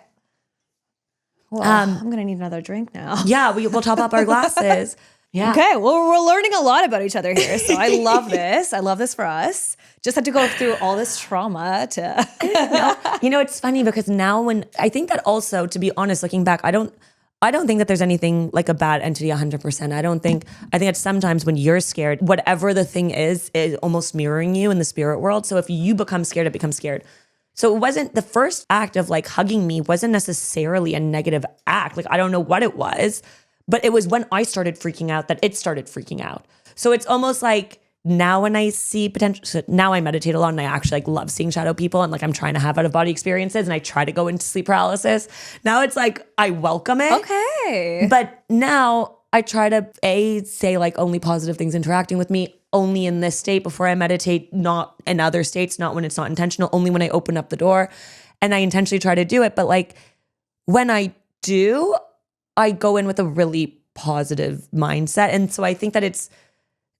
Well, I'm going to need another drink now. Yeah, we'll top up our glasses. Yeah. Okay, well, we're learning a lot about each other here. So I love this. I love this for us. Just had to go through all this trauma to. You know, it's funny because now I think that also, to be honest, looking back, I don't think that there's anything like a bad entity 100%. I think that sometimes when you're scared, whatever the thing is almost mirroring you in the spirit world. So if you become scared, it becomes scared. So it wasn't the first act of like hugging me wasn't necessarily a negative act. Like I don't know what it was, but it was when I started freaking out that it started freaking out. So it's almost like now when I see potential, so now I meditate a lot and I actually like love seeing shadow people and like I'm trying to have out of body experiences and I try to go into sleep paralysis. Now it's like I welcome it. Okay. But now I try to say like only positive things interacting with me, only in this state before I meditate, not in other states, not when it's not intentional, only when I open up the door. And I intentionally try to do it. But like when I do, I go in with a really positive mindset. And so I think that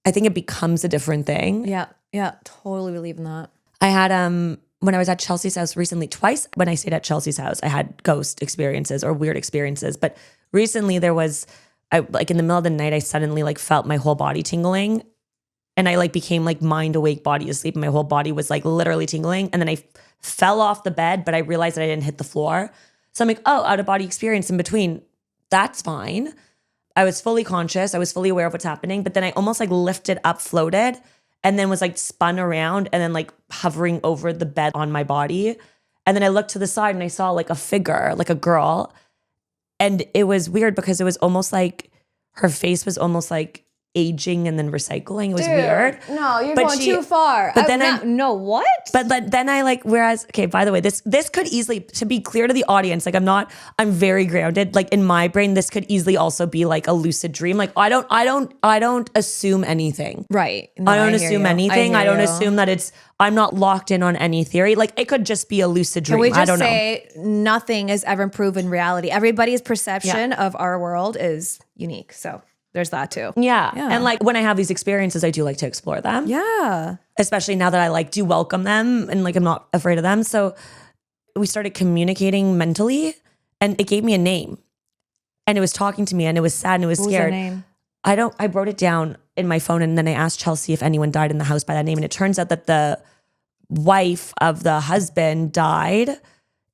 I think it becomes a different thing. Yeah. Yeah. Totally believe in that. I had, when I was at Chelsea's house recently, twice when I stayed at Chelsea's house, I had ghost experiences or weird experiences. But recently there was, like in the middle of the night, I suddenly like felt my whole body tingling and I like became like mind awake, body asleep. And my whole body was like literally tingling. And then I fell off the bed, but I realized that I didn't hit the floor. So I'm like, oh, out of body experience in between. That's fine. I was fully conscious. I was fully aware of what's happening. But then I almost like lifted up, floated, and then was like spun around and then like hovering over the bed on my body. And then I looked to the side and I saw like a figure, like a girl. And it was weird because it was almost like her face was almost like aging and then recycling. It was weird. No, you're going too far. But then no, what? But then I like, whereas, okay, by the way, this could easily, to be clear to the audience, like I'm very grounded. Like in my brain, this could easily also be like a lucid dream. Like I don't assume anything. Right. No, I don't assume anything. I don't assume that I'm not locked in on any theory. Like it could just be a lucid dream. Can we just I don't say nothing is ever proven reality. Everybody's perception of our world is unique. So there's that too. Yeah. And like when I have these experiences, I do like to explore them. Yeah. Especially now that I like do welcome them and like I'm not afraid of them. So we started communicating mentally and it gave me a name. And it was talking to me and it was sad and it was scared. What was the name? I wrote it down in my phone and then I asked Chelsea if anyone died in the house by that name. And it turns out that the wife of the husband died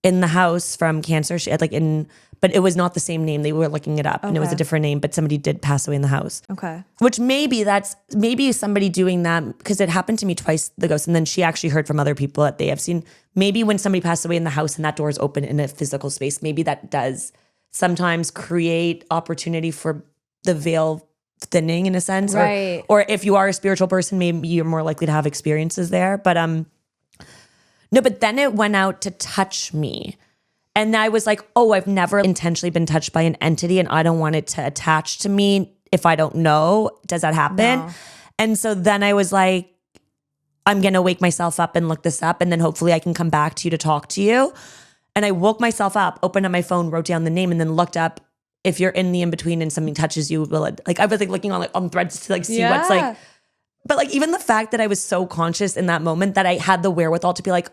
in the house from cancer. She had but it was not the same name. They were looking it up and it was a different name, but somebody did pass away in the house. Okay. Which maybe somebody doing that because it happened to me twice, the ghost. And then she actually heard from other people that they have seen. Maybe when somebody passed away in the house and that door is open in a physical space, maybe that does sometimes create opportunity for the veil thinning in a sense. Right. Or if you are a spiritual person, maybe you're more likely to have experiences there. But no, but then it went out to touch me. And I was like, oh, I've never intentionally been touched by an entity and I don't want it to attach to me if I don't know. Does that happen? No. And so then I was like, I'm going to wake myself up and look this up and then hopefully I can come back to you to talk to you. And I woke myself up, opened up my phone, wrote down the name and then looked up if you're in the in-between and something touches you, will it? Like I was like looking on threads to like see what's like. But like even the fact that I was so conscious in that moment that I had the wherewithal to be like,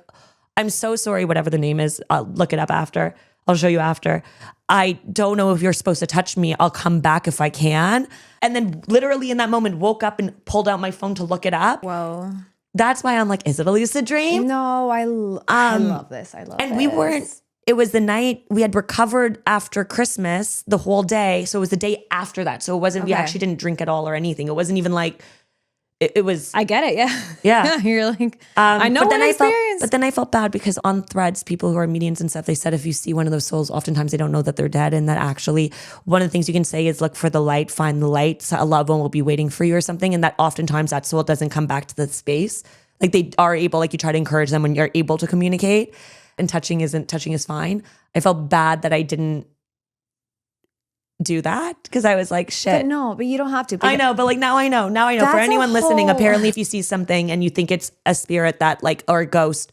I'm so sorry, whatever the name is. I'll look it up after. I'll show you after. I don't know if you're supposed to touch me. I'll come back if I can. And then literally in that moment, woke up and pulled out my phone to look it up. Whoa. that's why I'm like, is it a lucid dream? No, I love this. I love And this. we weren't, it was the night we had recovered after Christmas the whole day. So it was the day after that. So it wasn't, we Okay. actually didn't drink at all or anything. It wasn't even like, it was. I get it. Yeah. Yeah. You're like, I know what I experienced. But then I felt bad because on threads, people who are mediums and stuff, they said if you see one of those souls, oftentimes they don't know that they're dead. And that actually, one of the things you can say is look for the light, find the light. So a loved one will be waiting for you or something. And that oftentimes that soul doesn't come back to the space. Like they are able, like you try to encourage them when you're able to communicate, and touching is fine. I felt bad that I didn't do that because I was like, shit. But you don't have to. I know, but like now I know. For That's anyone listening, whole- apparently if you see something and you think it's a spirit that like, or a ghost,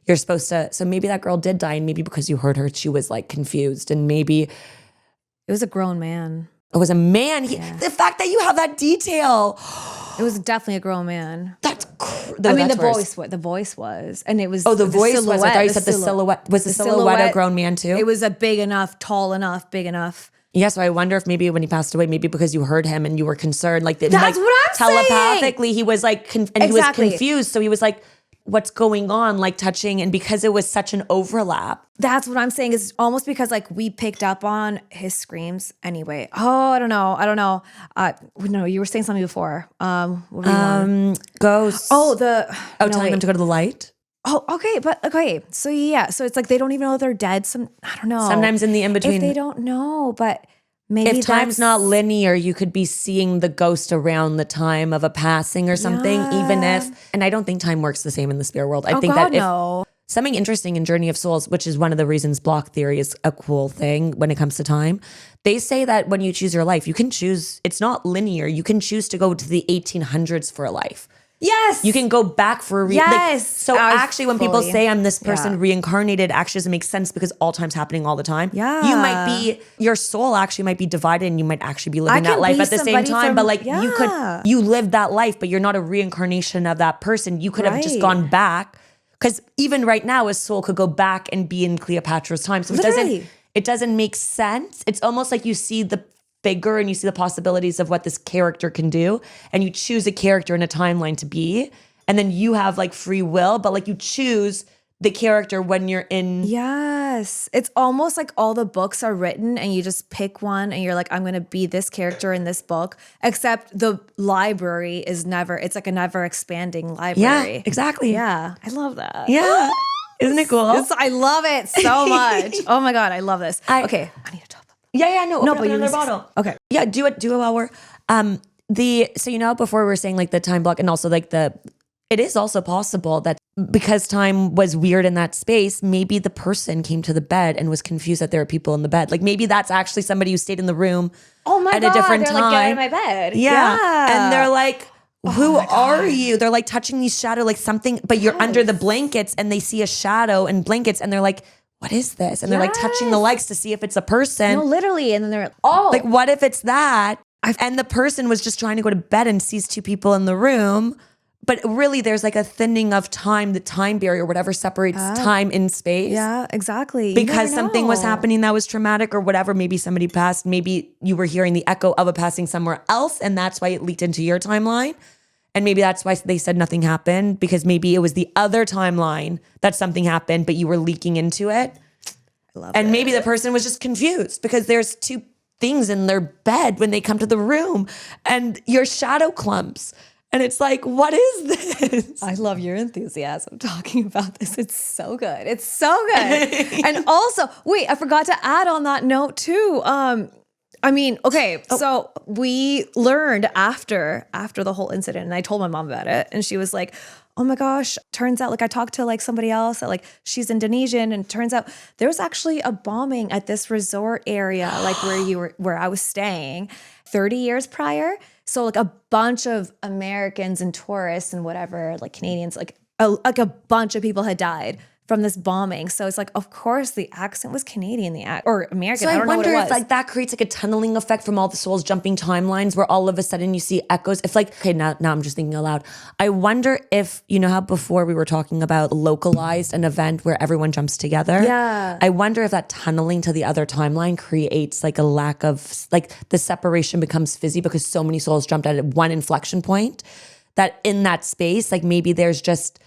you're supposed to, so maybe that girl did die, and maybe because you heard her, she was like confused, and maybe It was a grown man. it was a man. The fact that you have that detail, It was definitely a grown man. that's I mean, worse. the voice was, and it was. Oh, the voice was. I thought you said the silhouette. silhouette. Was the silhouette a grown man too? It was a big enough, tall enough, big enough. Yeah, so I wonder if maybe when he passed away, maybe because you heard him and you were concerned, like That's what I'm saying. telepathically, he was like, he was Exactly. confused. So he was like, "What's going on?" Like touching, and because it was such an overlap. That's what I'm saying. Is almost because like we picked up on his screams anyway. Oh, I don't know. No, you were saying something before. What were you on? Ghosts. Telling them to go to the light. Oh, okay. So yeah, so it's like they don't even know they're dead. I don't know. Sometimes in the in between, if they don't know, but maybe if time's not linear, you could be seeing the ghost around the time of a passing or something. Yeah. Even if, and I don't think time works the same in the spirit world. I think God, that if no. something interesting in Journey of Souls, which is one of the reasons block theory is a cool thing when it comes to time. They say that when you choose your life, you can choose. It's not linear. You can choose to go to the 1800s for a life. Yes. You can go back for a Yes. so actually when people fully. say I'm this person Yeah. reincarnated, actually doesn't make sense because all time's happening all the time. Yeah. You might be, your soul actually might be divided and you might actually be living I that can life be at the same somebody time. from- But like yeah. you lived that life, but you're not a reincarnation of that person. You could have just Right. gone back. Because even right now, a soul could go back and be in Cleopatra's time. So Literally. it doesn't make sense. It's almost like you see the figure and you see the possibilities of what this character can do. And you choose a character in a timeline to be. And then you have like free will, but like you choose the character when you're in. Yes. It's almost like all the books are written and you just pick one and you're like, I'm going to be this character in this book, except the library is it's like a never expanding library. Yeah, exactly. Yeah. I love that. Yeah. Isn't it cool? I love it so much. Oh my God. I love this. Okay. I need to top up. Yeah, no. No, Open but you another were- bottle. Okay. Yeah, do it while we're so before we were saying like the time block and also like it is also possible that because time was weird in that space, maybe the person came to the bed and was confused that there were people in the bed. Like maybe that's actually somebody who stayed in the room Oh my at God. a different They're time. like, get out of my bed. Yeah. And they're like, who are you? They're like touching these shadow, like something, but you're under the blankets and they see a shadow and blankets and they're like, what is this? And they're like touching the legs to see if it's a person. No, literally. And then they're Like, what if it's that? And the person was just trying to go to bed and sees two people in the room. But really, there's like a thinning of time, the time barrier, whatever separates time in space. yeah, exactly. You Because never something was know. happening that was traumatic or whatever. Maybe somebody passed. Maybe you were hearing the echo of a passing somewhere else. And that's why it leaked into your timeline. And maybe that's why they said nothing happened. Because maybe it was the other timeline that something happened, but you were leaking into it. And maybe the person was just confused because there's two things in their bed when they come to the room and your shadow clumps. And it's like, what is this? I love your enthusiasm talking about this. It's so good. It's so good. And also, wait, I forgot to add on that note too. So we learned after the whole incident, and I told my mom about it, and she was like, oh my gosh, turns out, like I talked to like somebody else that like she's Indonesian, and turns out there was actually a bombing at this resort area, like where I was staying 30 years prior. So like a bunch of Americans and tourists and whatever, like Canadians, like a bunch of people had died from this bombing. So it's like, of course, the accent was Canadian, or American. So I I don't know what wonder it if was. like that creates like a tunneling effect from all the souls jumping timelines where all of a sudden you see echoes. If like, okay, now I'm just thinking aloud. I wonder if, you know how before we were talking about localized an event where everyone jumps together? Yeah. I wonder if that tunneling to the other timeline creates like a lack of, like the separation becomes fizzy because so many souls jumped at one inflection point that in that space, like maybe there's just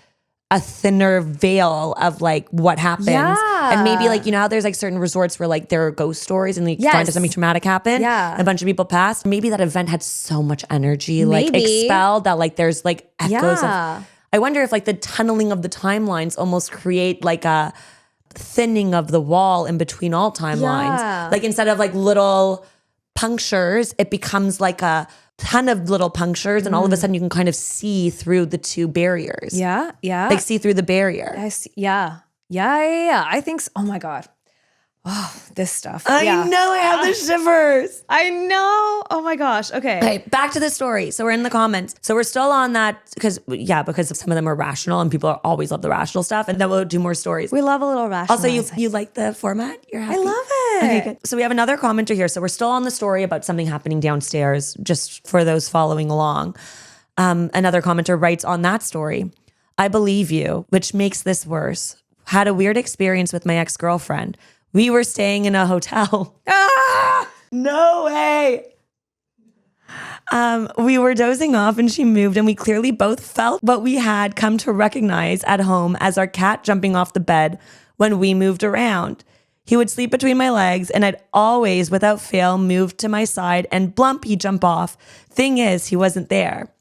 a thinner veil of like what happens. Yeah. And maybe like, you know how there's like certain resorts where like there are ghost stories and you find something traumatic happen. Yeah. A bunch of people passed. Maybe that event had so much energy like expelled that like there's like echoes of. I wonder if like the tunneling of the timelines almost create like a thinning of the wall in between all timelines. Yeah. Like instead of like little punctures, it becomes like a ton of little punctures and all of a sudden you can kind of see through the two barriers. Yeah. Like see through the barrier. I see. Yeah. I think so. Oh my God. Oh, this stuff. I know I have the shivers. I know. Oh my gosh. Okay, back to the story. So we're in the comments. So we're still on that because some of them are rational and people always love the rational stuff. And then we'll do more stories. We love a little rational. Also, you like the format? You're happy? I love it. Okay, good. So we have another commenter here. So we're still on the story about something happening downstairs, just for those following along. Another commenter writes on that story, I believe you, which makes this worse. Had a weird experience with my ex-girlfriend. We were staying in a hotel. No way. We were dozing off and she moved and we clearly both felt what we had come to recognize at home as our cat jumping off the bed when we moved around. He would sleep between my legs and I'd always, without fail, move to my side and blump, he'd jump off. Thing is, he wasn't there.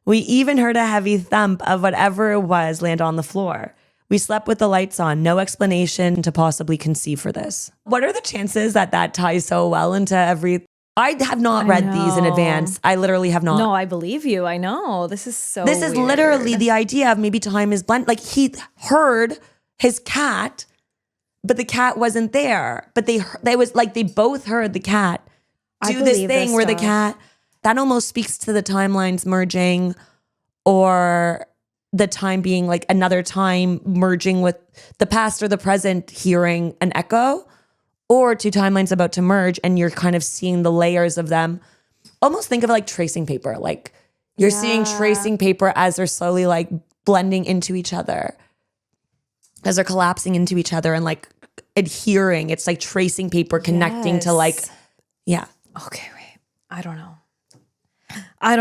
We even heard a heavy thump of whatever it was land on the floor. We slept with the lights on, no explanation to possibly conceive for this. What are the chances that ties so well into every... I have not read these in advance. I literally have not. No, I believe you. I know. This is so This is weird. literally the idea of maybe time is blend. Like he heard his cat, but the cat wasn't there. But they both heard the cat do this thing where the cat... That almost speaks to the timelines merging or... the time being like another time merging with the past or the present hearing an echo, or two timelines about to merge and you're kind of seeing the layers of them. Almost think of it like tracing paper. Like you're seeing tracing paper as they're slowly like blending into each other, as they're collapsing into each other and like adhering. It's like tracing paper connecting to like, Okay, wait. I don't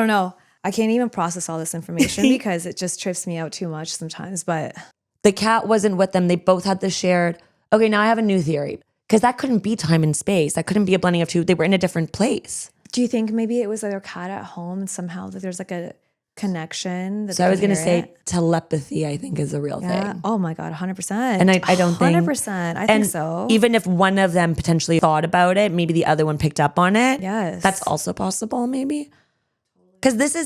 know. I can't even process all this information because it just trips me out too much sometimes, but... The cat wasn't with them. They both had the shared... Okay, now I have a new theory. Because that couldn't be time and space. That couldn't be a blending of two. They were in a different place. Do you think maybe it was their cat at home and somehow that there's like a connection? So I was going to say telepathy, I think, is a real thing. Oh my God, 100%. And I don't think... 100%. I think so. Even if one of them potentially thought about it, maybe the other one picked up on it. Yes. That's also possible, maybe. Because this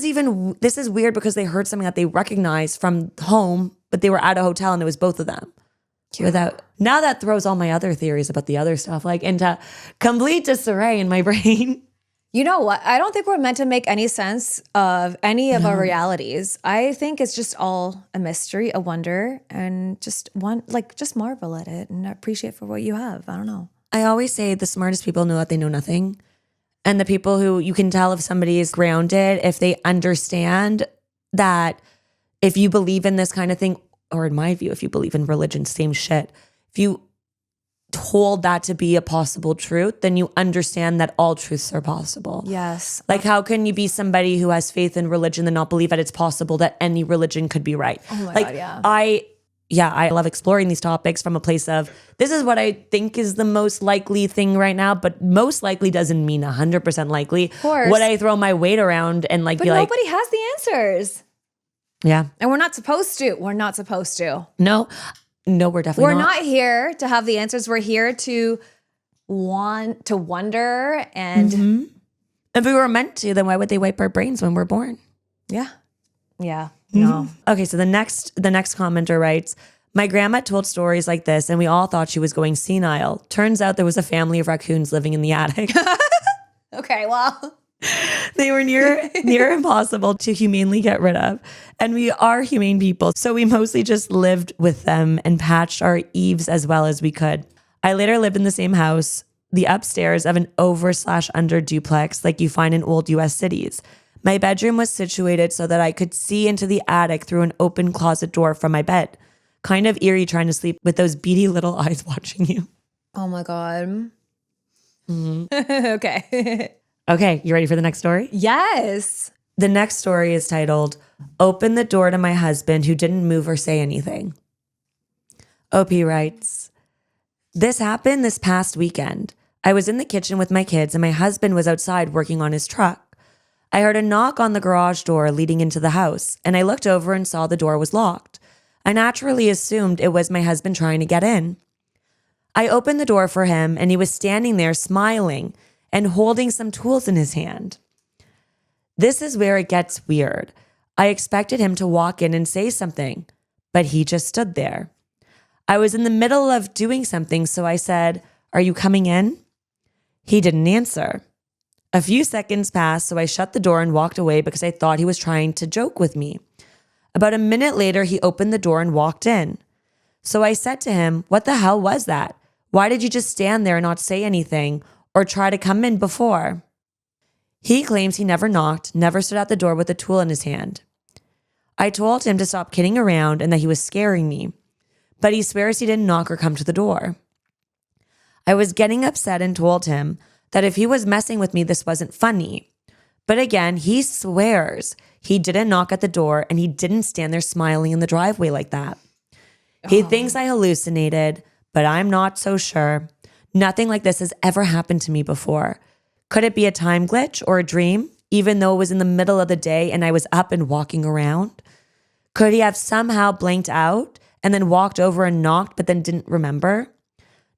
is weird because they heard something that they recognized from home, but they were at a hotel and it was both of them. Now that throws all my other theories about the other stuff like into complete disarray in my brain. You know what? I don't think we're meant to make any sense of any of our realities. I think it's just all a mystery, a wonder, and just marvel at it and appreciate for what you have. I don't know. I always say the smartest people know that they know nothing. And the people who you can tell if somebody is grounded, if they understand that if you believe in this kind of thing, or in my view, if you believe in religion, same shit. If you hold that to be a possible truth, then you understand that all truths are possible. Yes. Like how can you be somebody who has faith in religion and not believe that it's possible that any religion could be right? Oh my God, yeah. I love exploring these topics from a place of this is what I think is the most likely thing right now, but most likely doesn't mean 100% likely. Of course. Would I throw my weight around and like but be like... nobody has the answers. Yeah. And we're not supposed to. We're not supposed to. No, we're definitely We're not here to have the answers. We're here to want to wonder and... Mm-hmm. If we were meant to, then why would they wipe our brains when we're born? Yeah. Yeah. No. Okay, so the next commenter writes, my grandma told stories like this and we all thought she was going senile. Turns out there was a family of raccoons living in the attic. Okay, well. They were near impossible to humanely get rid of. And we are humane people, so we mostly just lived with them and patched our eaves as well as we could. I later lived in the same house, the upstairs of an over/under duplex like you find in old US cities. My bedroom was situated so that I could see into the attic through an open closet door from my bed. Kind of eerie trying to sleep with those beady little eyes watching you. Oh my God. Mm-hmm. Okay. Okay, you ready for the next story? Yes. The next story is titled, Open the Door to My Husband Who Didn't Move or Say Anything. OP writes, this happened this past weekend. I was in the kitchen with my kids and my husband was outside working on his truck. I heard a knock on the garage door leading into the house, and I looked over and saw the door was locked. I naturally assumed it was my husband trying to get in. I opened the door for him, and he was standing there smiling and holding some tools in his hand. This is where it gets weird. I expected him to walk in and say something, but he just stood there. I was in the middle of doing something, so I said, "Are you coming in?" He didn't answer. A few seconds passed, so I shut the door and walked away because I thought he was trying to joke with me. About a minute later, he opened the door and walked in. So I said to him, "What the hell was that? Why did you just stand there and not say anything or try to come in before?" He claims he never knocked, never stood at the door with a tool in his hand. I told him to stop kidding around and that he was scaring me, but he swears he didn't knock or come to the door. I was getting upset and told him that if he was messing with me, this wasn't funny. But again, he swears he didn't knock at the door and he didn't stand there smiling in the driveway like that. He thinks I hallucinated, but I'm not so sure. Nothing like this has ever happened to me before. Could it be a time glitch or a dream, even though it was in the middle of the day and I was up and walking around? Could he have somehow blanked out and then walked over and knocked, but then didn't remember?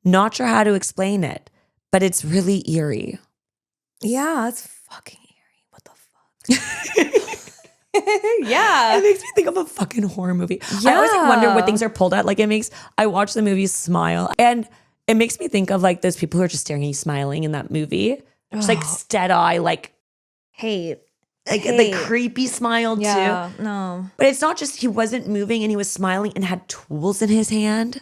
Not sure how to explain it, but it's really eerie. Yeah, it's fucking eerie. What the fuck? Yeah. It makes me think of a fucking horror movie. Yeah. I always wonder what things are pulled at. Like I watch the movie Smile and it makes me think of like those people who are just staring at you smiling in that movie. Just like stead eye, like hate. The creepy smile Yeah, too. no. But it's not just he wasn't moving and he was smiling and had tools in his hand.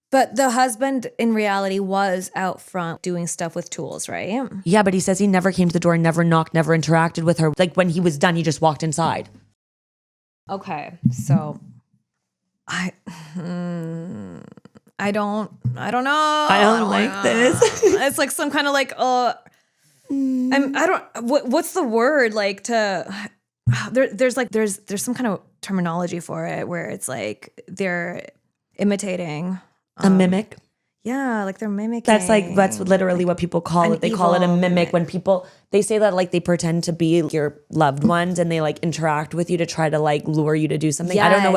But the husband in reality was out front doing stuff with tools, right? Yeah, but he says he never came to the door, never knocked, never interacted with her. Like when he was done, he just walked inside. Okay, so I don't know. I don't like this. It's like some kind of like what's the word like to there's some kind of terminology for it where it's like they're imitating A mimic. Yeah, like they're mimicking. That's literally what people call it. They call it a mimic when they say that like they pretend to be your loved ones and they like interact with you to try to like lure you to do something. Yes. I don't know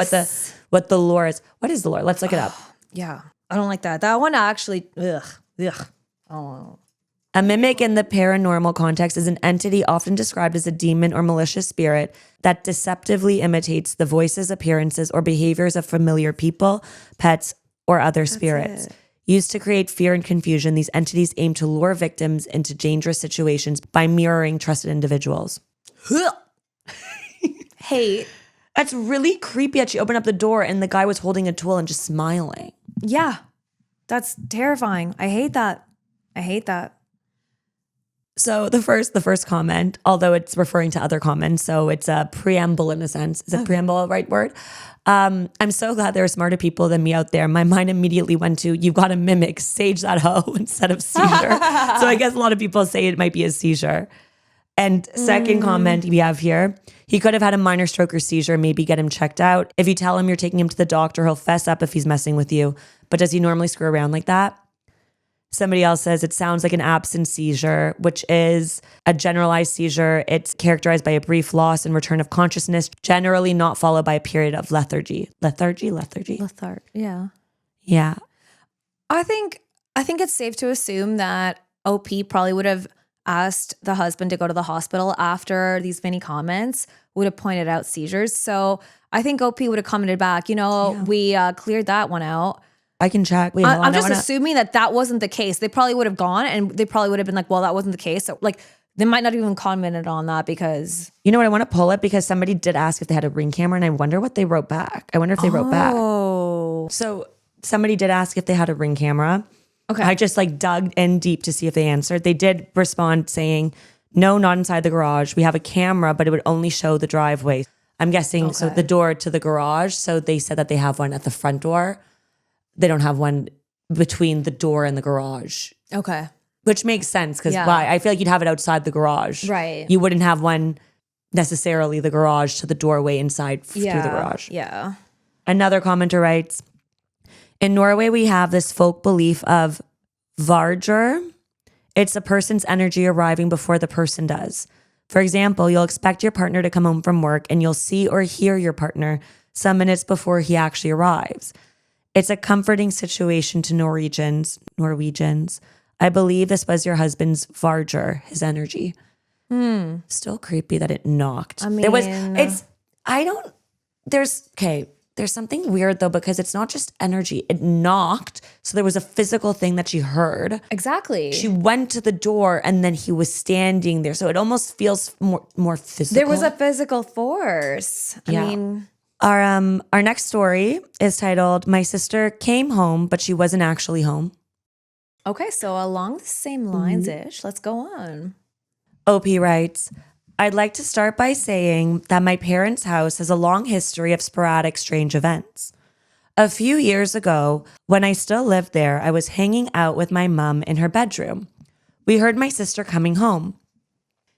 what the lure is. What is the lure? Let's look it up. Yeah, I don't like that. That one actually, ugh. Oh. A mimic in the paranormal context is an entity often described as a demon or malicious spirit that deceptively imitates the voices, appearances, or behaviors of familiar people, pets, or other spirits. Used to create fear and confusion, these entities aim to lure victims into dangerous situations by mirroring trusted individuals. Hate. That's really creepy that she opened up the door and the guy was holding a tool and just smiling. Yeah, that's terrifying. I hate that. So the first comment, although it's referring to other comments, so it's a preamble in a sense. Is a preamble a right word? I'm so glad there are smarter people than me out there. My mind immediately went to, you've got to mimic, sage that hoe instead of seizure. So I guess a lot of people say it might be a seizure. And second comment we have here, he could have had a minor stroke or seizure, maybe get him checked out. If you tell him you're taking him to the doctor, he'll fess up if he's messing with you. But does he normally screw around like that? Somebody else says it sounds like an absent seizure, which is a generalized seizure. It's characterized by a brief loss and return of consciousness, generally not followed by a period of lethargy. Lethargy? Yeah. Yeah. I think it's safe to assume that OP probably would have asked the husband to go to the hospital after these many comments, would have pointed out seizures. So I think OP would have commented back, we cleared that one out. I can check. Wait, I'm just assuming that wasn't the case. They probably would have gone and they probably would have been like, well, that wasn't the case. So like they might not even commented on that because. You know what? I want to pull it because somebody did ask if they had a Ring camera and I wonder what they wrote back. I wonder if they wrote back. Oh. So somebody did ask if they had a Ring camera. Okay. I just like dug in deep to see if they answered. They did respond saying, no, not inside the garage. We have a camera, but it would only show the driveway. I'm guessing, so the door to the garage. So they said that they have one at the front door. They don't have one between the door and the garage. Okay. Which makes sense because why? I feel like you'd have it outside the garage. Right. You wouldn't have one necessarily the garage to the doorway inside through the garage. Yeah. Another commenter writes, in Norway, we have this folk belief of varger. It's a person's energy arriving before the person does. For example, you'll expect your partner to come home from work and you'll see or hear your partner some minutes before he actually arrives. It's a comforting situation to Norwegians. I believe this was your husband's varger, his energy. Still creepy that it knocked. I mean, there's something weird though, because it's not just energy. It knocked. So there was a physical thing that she heard. Exactly. She went to the door and then he was standing there. So it almost feels more physical. There was a physical force. I mean, our next story is titled, My Sister Came Home, but She Wasn't Actually Home. Okay, so along the same lines-ish, let's go on. OP writes, I'd like to start by saying that my parents' house has a long history of sporadic strange events. A few years ago, when I still lived there, I was hanging out with my mom in her bedroom. We heard my sister coming home.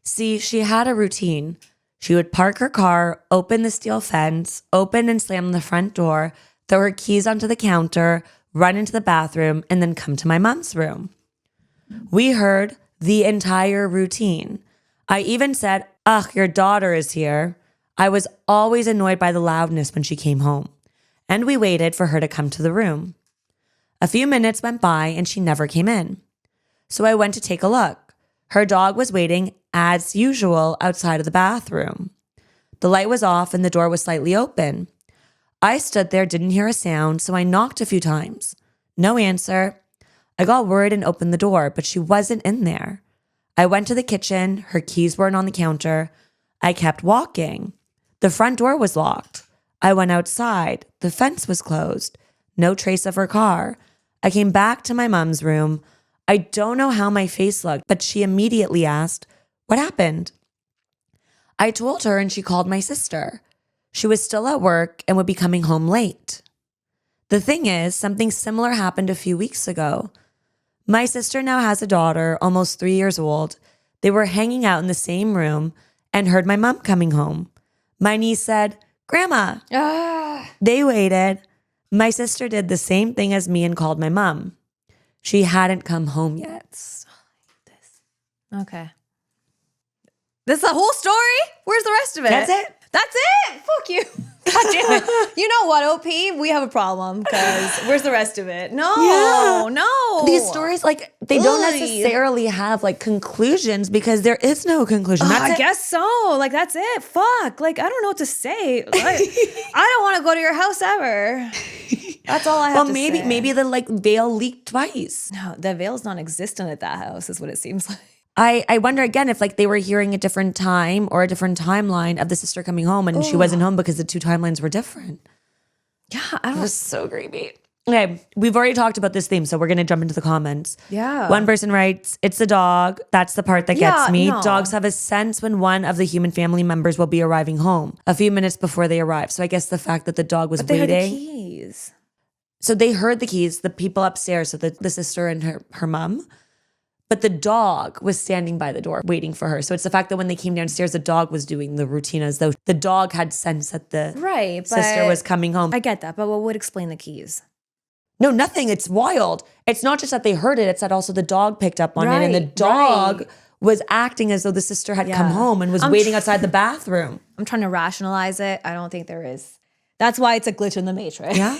See, she had a routine. She would park her car, open the steel fence, open and slam the front door, throw her keys onto the counter, run into the bathroom, and then come to my mom's room. We heard the entire routine. I even said, ugh, your daughter is here. I was always annoyed by the loudness when she came home, and we waited for her to come to the room. A few minutes went by and she never came in. So I went to take a look. Her dog was waiting, as usual, outside of the bathroom. The light was off and the door was slightly open. I stood there, didn't hear a sound, so I knocked a few times. No answer. I got worried and opened the door, but she wasn't in there. I went to the kitchen. Her keys weren't on the counter. I kept walking. The front door was locked. I went outside. The fence was closed. No trace of her car. I came back to my mom's room. I don't know how my face looked, but she immediately asked, what happened? I told her and she called my sister. She was still at work and would be coming home late. The thing is, something similar happened a few weeks ago. My sister now has a daughter, almost 3 years old. They were hanging out in the same room and heard my mom coming home. My niece said, Grandma. They waited. My sister did the same thing as me and called my mom. She hadn't come home yet. Okay. This is the whole story? Where's the rest of it? That's it. That's it. Fuck you. God damn it. You know what, OP? We have a problem because where's the rest of it? No. These stories, like, they don't necessarily have, like, conclusions because there is no conclusion. I guess so. Like, that's it. Fuck. Like, I don't know what to say. I don't want to go to your house ever. That's all I have to say. Well, maybe the, like, veil leaked twice. No, the veil's non-existent at that house is what it seems like. I wonder again if like they were hearing a different time or a different timeline of the sister coming home and she wasn't home because the two timelines were different. Yeah, I don't know. It was so creepy. Okay, we've already talked about this theme, so we're going to jump into the comments. Yeah. One person writes, it's the dog. That's the part that gets me. No. Dogs have a sense when one of the human family members will be arriving home a few minutes before they arrive. So I guess the fact that the dog was waiting. They heard the keys. So they heard the keys, the people upstairs, so the sister and her mom. But the dog was standing by the door waiting for her. So it's the fact that when they came downstairs, the dog was doing the routine as though the dog had sense that the sister was coming home. I get that, but what would explain the keys? No, nothing. It's wild. It's not just that they heard it. It's that also the dog picked up on it. And the dog was acting as though the sister had come home and was waiting outside the bathroom. I'm trying to rationalize it. I don't think there is. That's why it's a glitch in the Matrix. Yeah.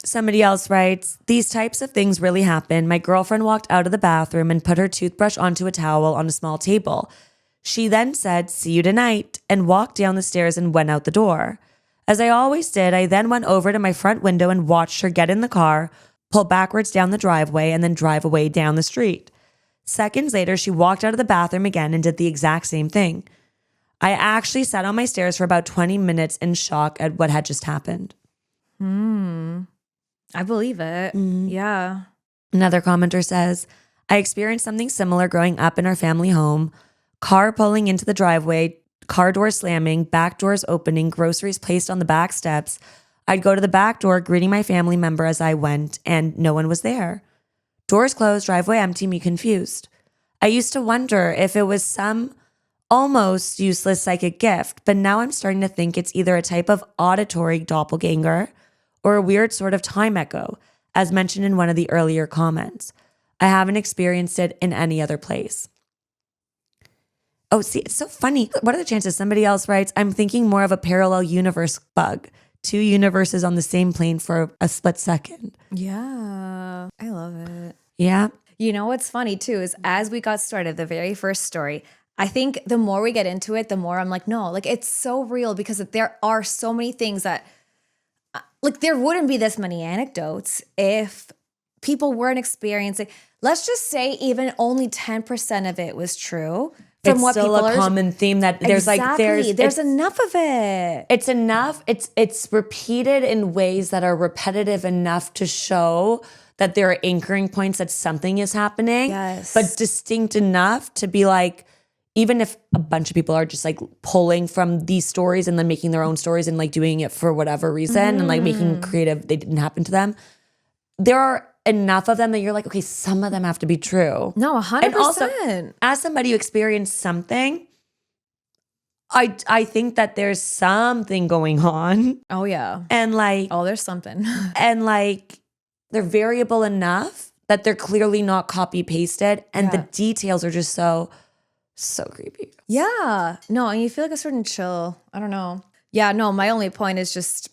Somebody else writes, these types of things really happen. My girlfriend walked out of the bathroom and put her toothbrush onto a towel on a small table. She then said, see you tonight, and walked down the stairs and went out the door. As I always did, I then went over to my front window and watched her get in the car, pull backwards down the driveway, and then drive away down the street. Seconds later, she walked out of the bathroom again and did the exact same thing. I actually sat on my stairs for about 20 minutes in shock at what had just happened. I believe it. Yeah. Another commenter says, I experienced something similar growing up in our family home. Car pulling into the driveway, car door slamming, back doors opening, groceries placed on the back steps. I'd go to the back door, greeting my family member as I went, and no one was there. Doors closed, driveway empty, me confused. I used to wonder if it was some almost useless psychic gift, but now I'm starting to think it's either a type of auditory doppelganger or a weird sort of time echo, as mentioned in one of the earlier comments. I haven't experienced it in any other place. Oh, see, it's so funny. What are the chances? Somebody else writes, I'm thinking more of a parallel universe bug. 2 universes on the same plane for a split second. Yeah, I love it. Yeah. You know what's funny too is as we got started, the very first story, I think the more we get into it, the more I'm like, no, like it's so real because there are so many things that, like there wouldn't be this many anecdotes if people weren't experiencing. Let's just say even only 10% of it was true. From It's what still people a are common theme that there's exactly. There's it's enough of it. It's enough. It's repeated in ways that are repetitive enough to show that there are anchoring points that something is happening, Yes. but distinct enough to be like, even if a bunch of people are just like pulling from these stories and then making their own stories and like doing it for whatever reason and like making creative, they didn't happen to them. There are enough of them that you're like, okay, some of them have to be true. No, 100%. And also, as somebody who experienced something, I think that there's something going on. Oh yeah. And like, Oh, there's something. and like they're variable enough that they're clearly not copy pasted. And the details are just so creepy. Yeah. No, and you feel like a certain chill. I don't know. Yeah, no, my only point is just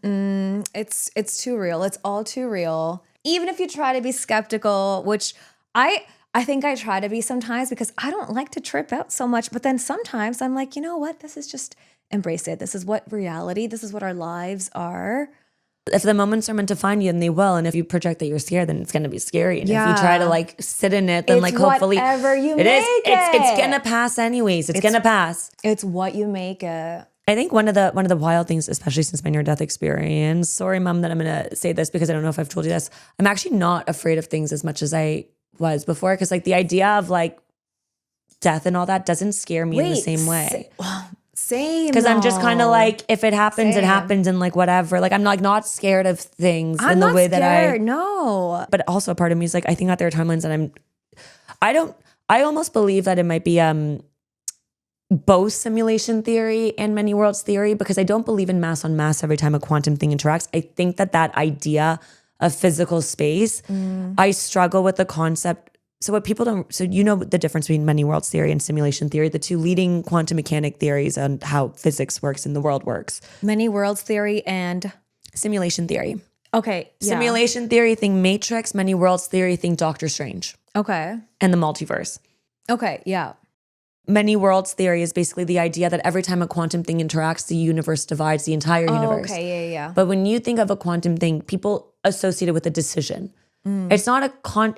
it's too real. It's all too real. Even if you try to be skeptical, which I think I try to be sometimes because I don't like to trip out so much. But then sometimes I'm like, you know what? This is just embrace it. This is what reality, this is what our lives are. If the moments are meant to find you, then they will. And if you project that you're scared, then it's going to be scary. And if you try to like sit in it, then It's like hopefully whatever you it is. make It's going to pass anyways. It's going to pass. It's what you make it. I think one of the wild things, especially since my near-death experience, sorry, Mom, that I'm going to say this because I don't know if I've told you this. I'm actually not afraid of things as much as I was before because like the idea of like death and all that doesn't scare me in the same way. Same. Because I'm just kind of like, if it happens, it Same. happens and like whatever. Like I'm like not scared of things I'm in the not way scared, that no. But also a part of me is like, I think that there are timelines that I almost believe that it might be both simulation theory and many worlds theory because I don't believe in mass on mass every time a quantum thing interacts. I think that idea of physical space, I struggle with the concept. So what people don't, so you know the difference between many worlds theory and simulation theory, the two leading quantum mechanic theories on how physics works and the world works. Many worlds theory and simulation theory. Okay. Yeah. Simulation theory, think Matrix. Many worlds theory, think Doctor Strange. Okay. And the multiverse. Okay. Yeah. Many worlds theory is basically the idea that every time a quantum thing interacts, the universe divides the entire universe. Okay. Yeah. But when you think of a quantum thing, people associate it with a decision. It's not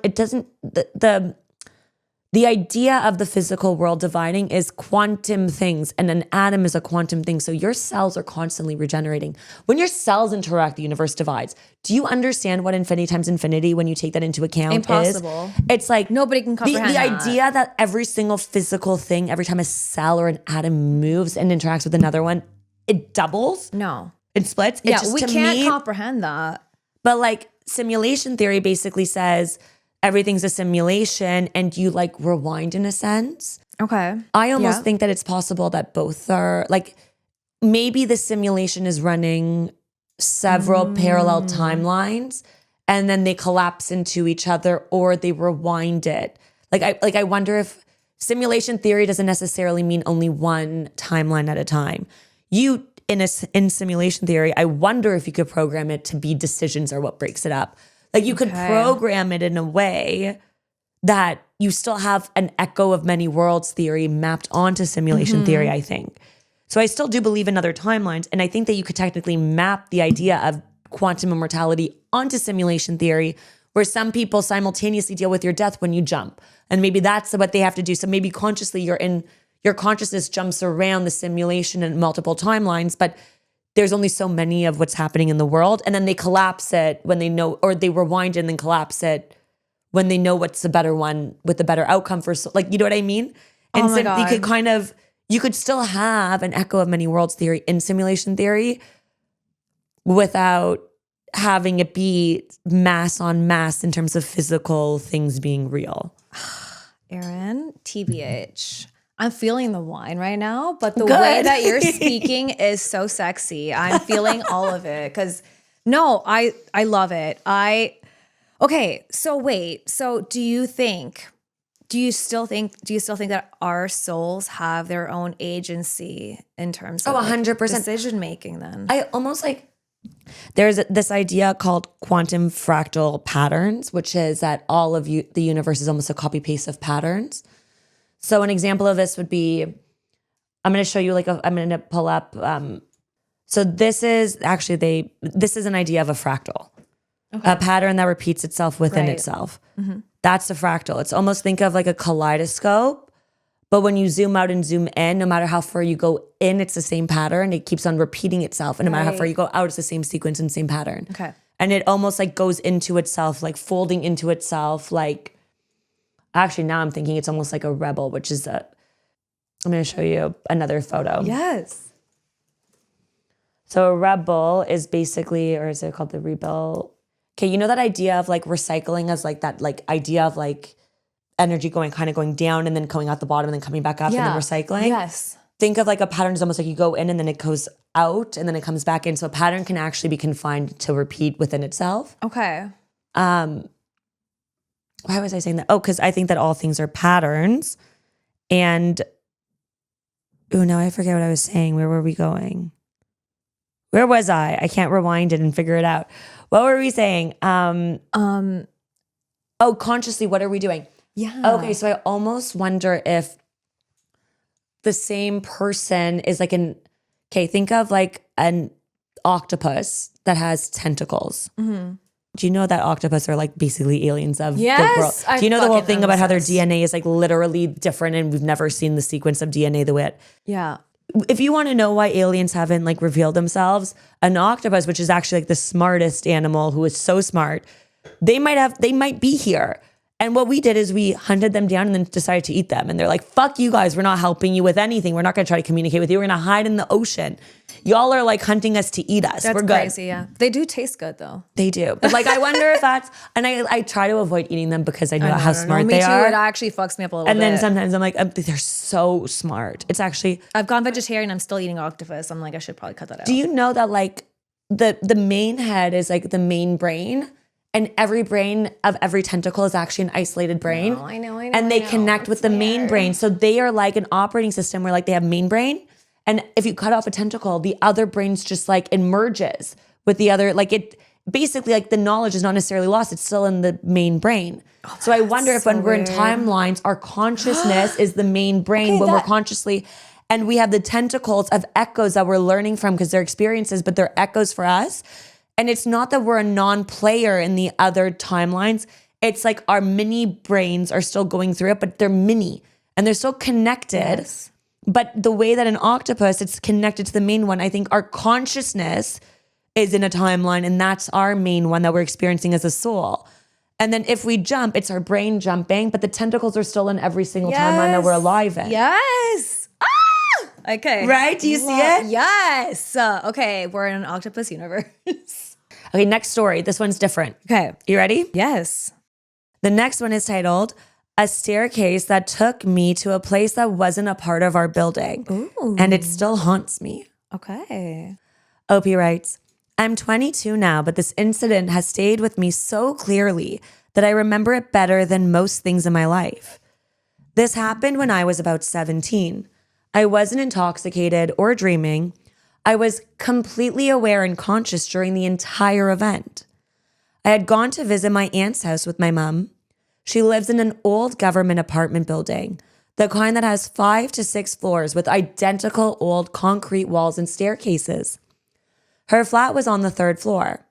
it doesn't, the idea of the physical world dividing is quantum things, and an atom is a quantum thing. So your cells are constantly regenerating. When your cells interact, the universe divides. Do you understand what infinity times infinity when you take that into account Impossible. is? It's like nobody can comprehend the that. idea that every single physical thing, every time a cell or an atom moves and interacts with another one, it doubles. No. It splits. Yeah, It's just, we to can't me, comprehend that. but like simulation theory basically says everything's a simulation and you like rewind in a sense. Okay. I almost think that it's possible that both are like, maybe the simulation is running several parallel timelines and then they collapse into each other or they rewind it. I wonder if simulation theory doesn't necessarily mean only one timeline at a time. In simulation theory, I wonder if you could program it to be decisions are what breaks it up. Like you could program it in a way that you still have an echo of many worlds theory mapped onto simulation theory, I think. So I still do believe in other timelines. And I think that you could technically map the idea of quantum immortality onto simulation theory, where some people simultaneously deal with your death when you jump. And maybe that's what they have to do. So maybe consciously your consciousness jumps around the simulation and multiple timelines, but there's only so many of what's happening in the world. And then they collapse it when they know, or they rewind and then collapse it when they know what's the better one with the better outcome for, like, you know what I mean? And so you could still have an echo of many worlds theory in simulation theory without having it be mass on mass in terms of physical things being real. Erin, TBH. I'm feeling the wine right now, but the way that you're speaking is so sexy. I'm feeling all of it because no, I love it. Okay, so wait. So do you still think that our souls have their own agency in terms of 100% decision making then? I almost like there's this idea called quantum fractal patterns, which is that all of the universe is almost a copy paste of patterns. So an example of this would be, I'm going to show you I'm going to pull up. So this is an idea of a fractal, a pattern that repeats itself within itself. Mm-hmm. That's a fractal. It's almost, think of like a kaleidoscope, but when you zoom out and zoom in, no matter how far you go in, it's the same pattern. It keeps on repeating itself. And no matter how far you go out, it's the same sequence and same pattern. Okay. And it almost like goes into itself, like folding into itself, like, actually, now I'm thinking it's almost like a rebel, which is I'm going to show you another photo. Yes. So a rebel is basically, or is it called the rebel? Okay, you know that idea of like recycling as like that like idea of like energy going down and then coming out the bottom and then coming back up and then recycling? Yes. Think of like a pattern is almost like you go in and then it goes out and then it comes back in. So a pattern can actually be confined to repeat within itself. Okay. Why was I saying that? Oh, because I think that all things are patterns. And, now I forget what I was saying. Where were we going? Where was I? I can't rewind it and figure it out. What were we saying? Consciously, what are we doing? Yeah. Okay, so I almost wonder if the same person is like think of like an octopus that has tentacles. Mm-hmm. Do you know that octopus are like basically aliens of the world? Do you know the whole thing about how their DNA is like literally different and we've never seen the sequence of DNA the way it? Yeah. If you want to know why aliens haven't like revealed themselves, an octopus, which is actually like the smartest animal who is so smart, they might be here. And what we did is we hunted them down and then decided to eat them. And they're like, fuck you guys, we're not helping you with anything. We're not going to try to communicate with you. We're going to hide in the ocean. Y'all are like hunting us to eat us. We're good. That's crazy, yeah. They do taste good though. They do. But like, I wonder if that's, and I try to avoid eating them because I know how smart they are. Me too, it actually fucks me up a little bit. And then sometimes I'm like, they're so smart. It's actually. I've gone vegetarian, I'm still eating octopus. I'm like, I should probably cut that out. Do you know that like the main head is like the main brain? And every brain of every tentacle is actually an isolated brain. No, I know. And they connect with the main brain. So they are like an operating system where like they have main brain. And if you cut off a tentacle, the other brain's just like it merges with the other. Like it basically like the knowledge is not necessarily lost. It's still in the main brain. Oh, so I wonder if when we're in timelines, our consciousness is the main brain when we're consciously. And we have the tentacles of echoes that we're learning from because they're experiences, but they're echoes for us. And it's not that we're a non-player in the other timelines. It's like our mini brains are still going through it, but they're mini and they're still connected. Yes. But the way that an octopus, it's connected to the main one, I think our consciousness is in a timeline and that's our main one that we're experiencing as a soul. And then if we jump, it's our brain jumping, but the tentacles are still in every single timeline that we're alive in. Yes. Ah! Okay. Right? Do you see it? Yes. Okay, we're in an octopus universe. Okay, next story. This one's different. Okay. You ready? Yes. The next one is titled, A Staircase That Took Me to a Place That Wasn't a Part of Our Building. Ooh. And it still haunts me. Okay. OP writes, I'm 22 now, but this incident has stayed with me so clearly that I remember it better than most things in my life. This happened when I was about 17. I wasn't intoxicated or dreaming. I was completely aware and conscious during the entire event. I had gone to visit my aunt's house with my mom. She lives in an old government apartment building, the kind that has 5 to 6 floors with identical old concrete walls and staircases. Her flat was on the 3rd floor.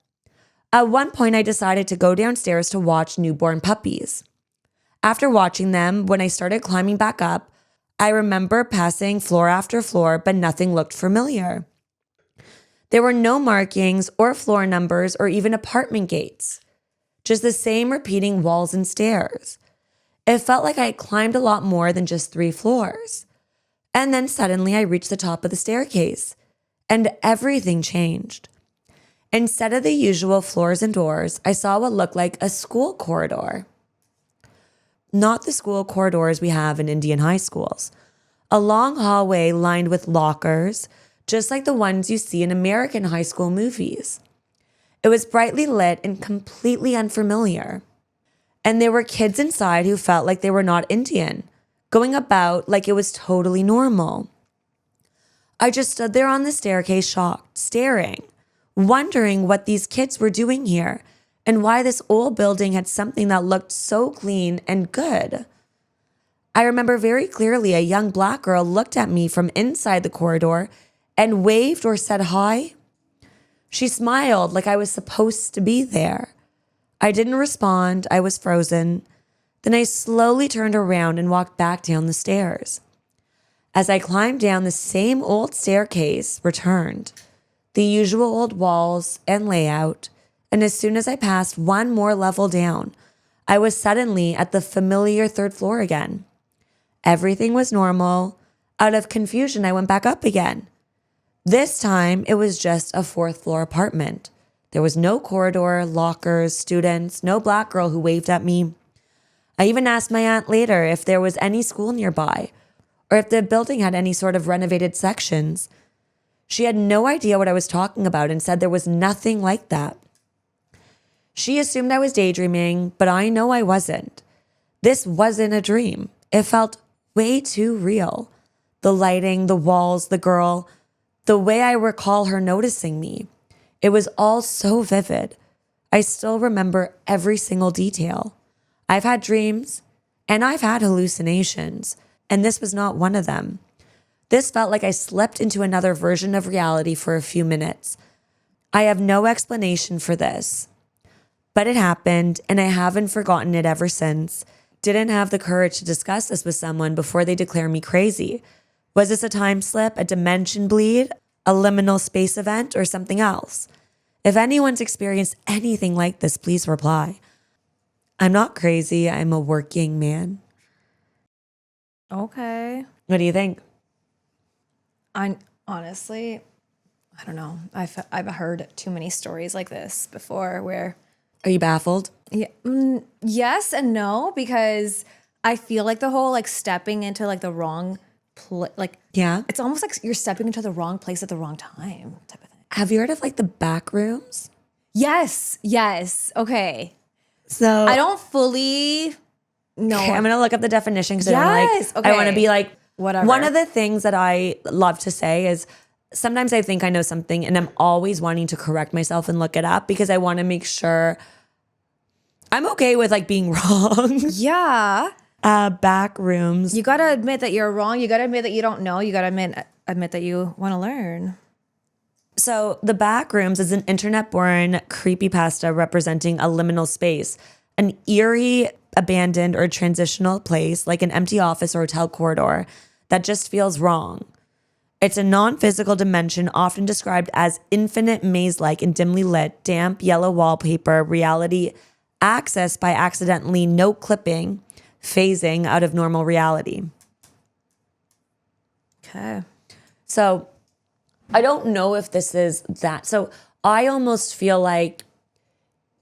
At one point, I decided to go downstairs to watch newborn puppies. After watching them, when I started climbing back up, I remember passing floor after floor, but nothing looked familiar. There were no markings or floor numbers or even apartment gates, just the same repeating walls and stairs. It felt like I had climbed a lot more than just 3 floors. And then suddenly I reached the top of the staircase, and everything changed. Instead of the usual floors and doors, I saw what looked like a school corridor. Not the school corridors we have in Indian high schools. A long hallway lined with lockers, just like the ones you see in American high school movies. It was brightly lit and completely unfamiliar. And there were kids inside who felt like they were not Indian, going about like it was totally normal. I just stood there on the staircase, shocked, staring, wondering what these kids were doing here and why this old building had something that looked so clean and good. I remember very clearly a young black girl looked at me from inside the corridor and waved or said hi. She smiled like I was supposed to be there. I didn't respond. I was frozen. Then I slowly turned around and walked back down the stairs. As I climbed down, the same old staircase returned, the usual old walls and layout, and as soon as I passed one more level down, I was suddenly at the familiar third floor again. Everything was normal. Out of confusion, I went back up again. This time, it was just a fourth floor apartment. There was no corridor, lockers, students, no black girl who waved at me. I even asked my aunt later if there was any school nearby or if the building had any sort of renovated sections. She had no idea what I was talking about and said there was nothing like that. She assumed I was daydreaming, but I know I wasn't. This wasn't a dream. It felt way too real. The lighting, the walls, the girl, the way I recall her noticing me. It was all so vivid. I still remember every single detail. I've had dreams and I've had hallucinations, and this was not one of them. This felt like I slipped into another version of reality for a few minutes. I have no explanation for this, but it happened and I haven't forgotten it ever since. Didn't have the courage to discuss this with someone before they declare me crazy. Was this a time slip, a dimension bleed, a liminal space event, or something else? If anyone's experienced anything like this, please reply. I'm not crazy. I'm a working man. Okay. What do you think? I honestly, I don't know. I've heard too many stories like this before where... Are you baffled? Yeah, yes and no, because I feel like the whole like stepping into like the wrong Yeah. it's almost like you're stepping into the wrong place at the wrong time type of thing. Have you heard of like the back rooms? Yes. Okay. So I don't fully know. Okay, I'm gonna look up the definition because Yes, I want to be like whatever. One of the things that I love to say is sometimes I think I know something and I'm always wanting to correct myself and look it up because I want to make sure I'm okay with like being wrong. Yeah. Back rooms. You got to admit that you're wrong. You got to admit that you don't know. You got to admit that you want to learn. So the back rooms is an internet-born creepypasta representing a liminal space, an eerie, abandoned, or transitional place like an empty office or hotel corridor that just feels wrong. It's a non-physical dimension often described as infinite maze-like and dimly lit, damp yellow wallpaper, reality accessed by accidentally note clipping, phasing out of normal reality. Okay. So I don't know if this is that. So I almost feel like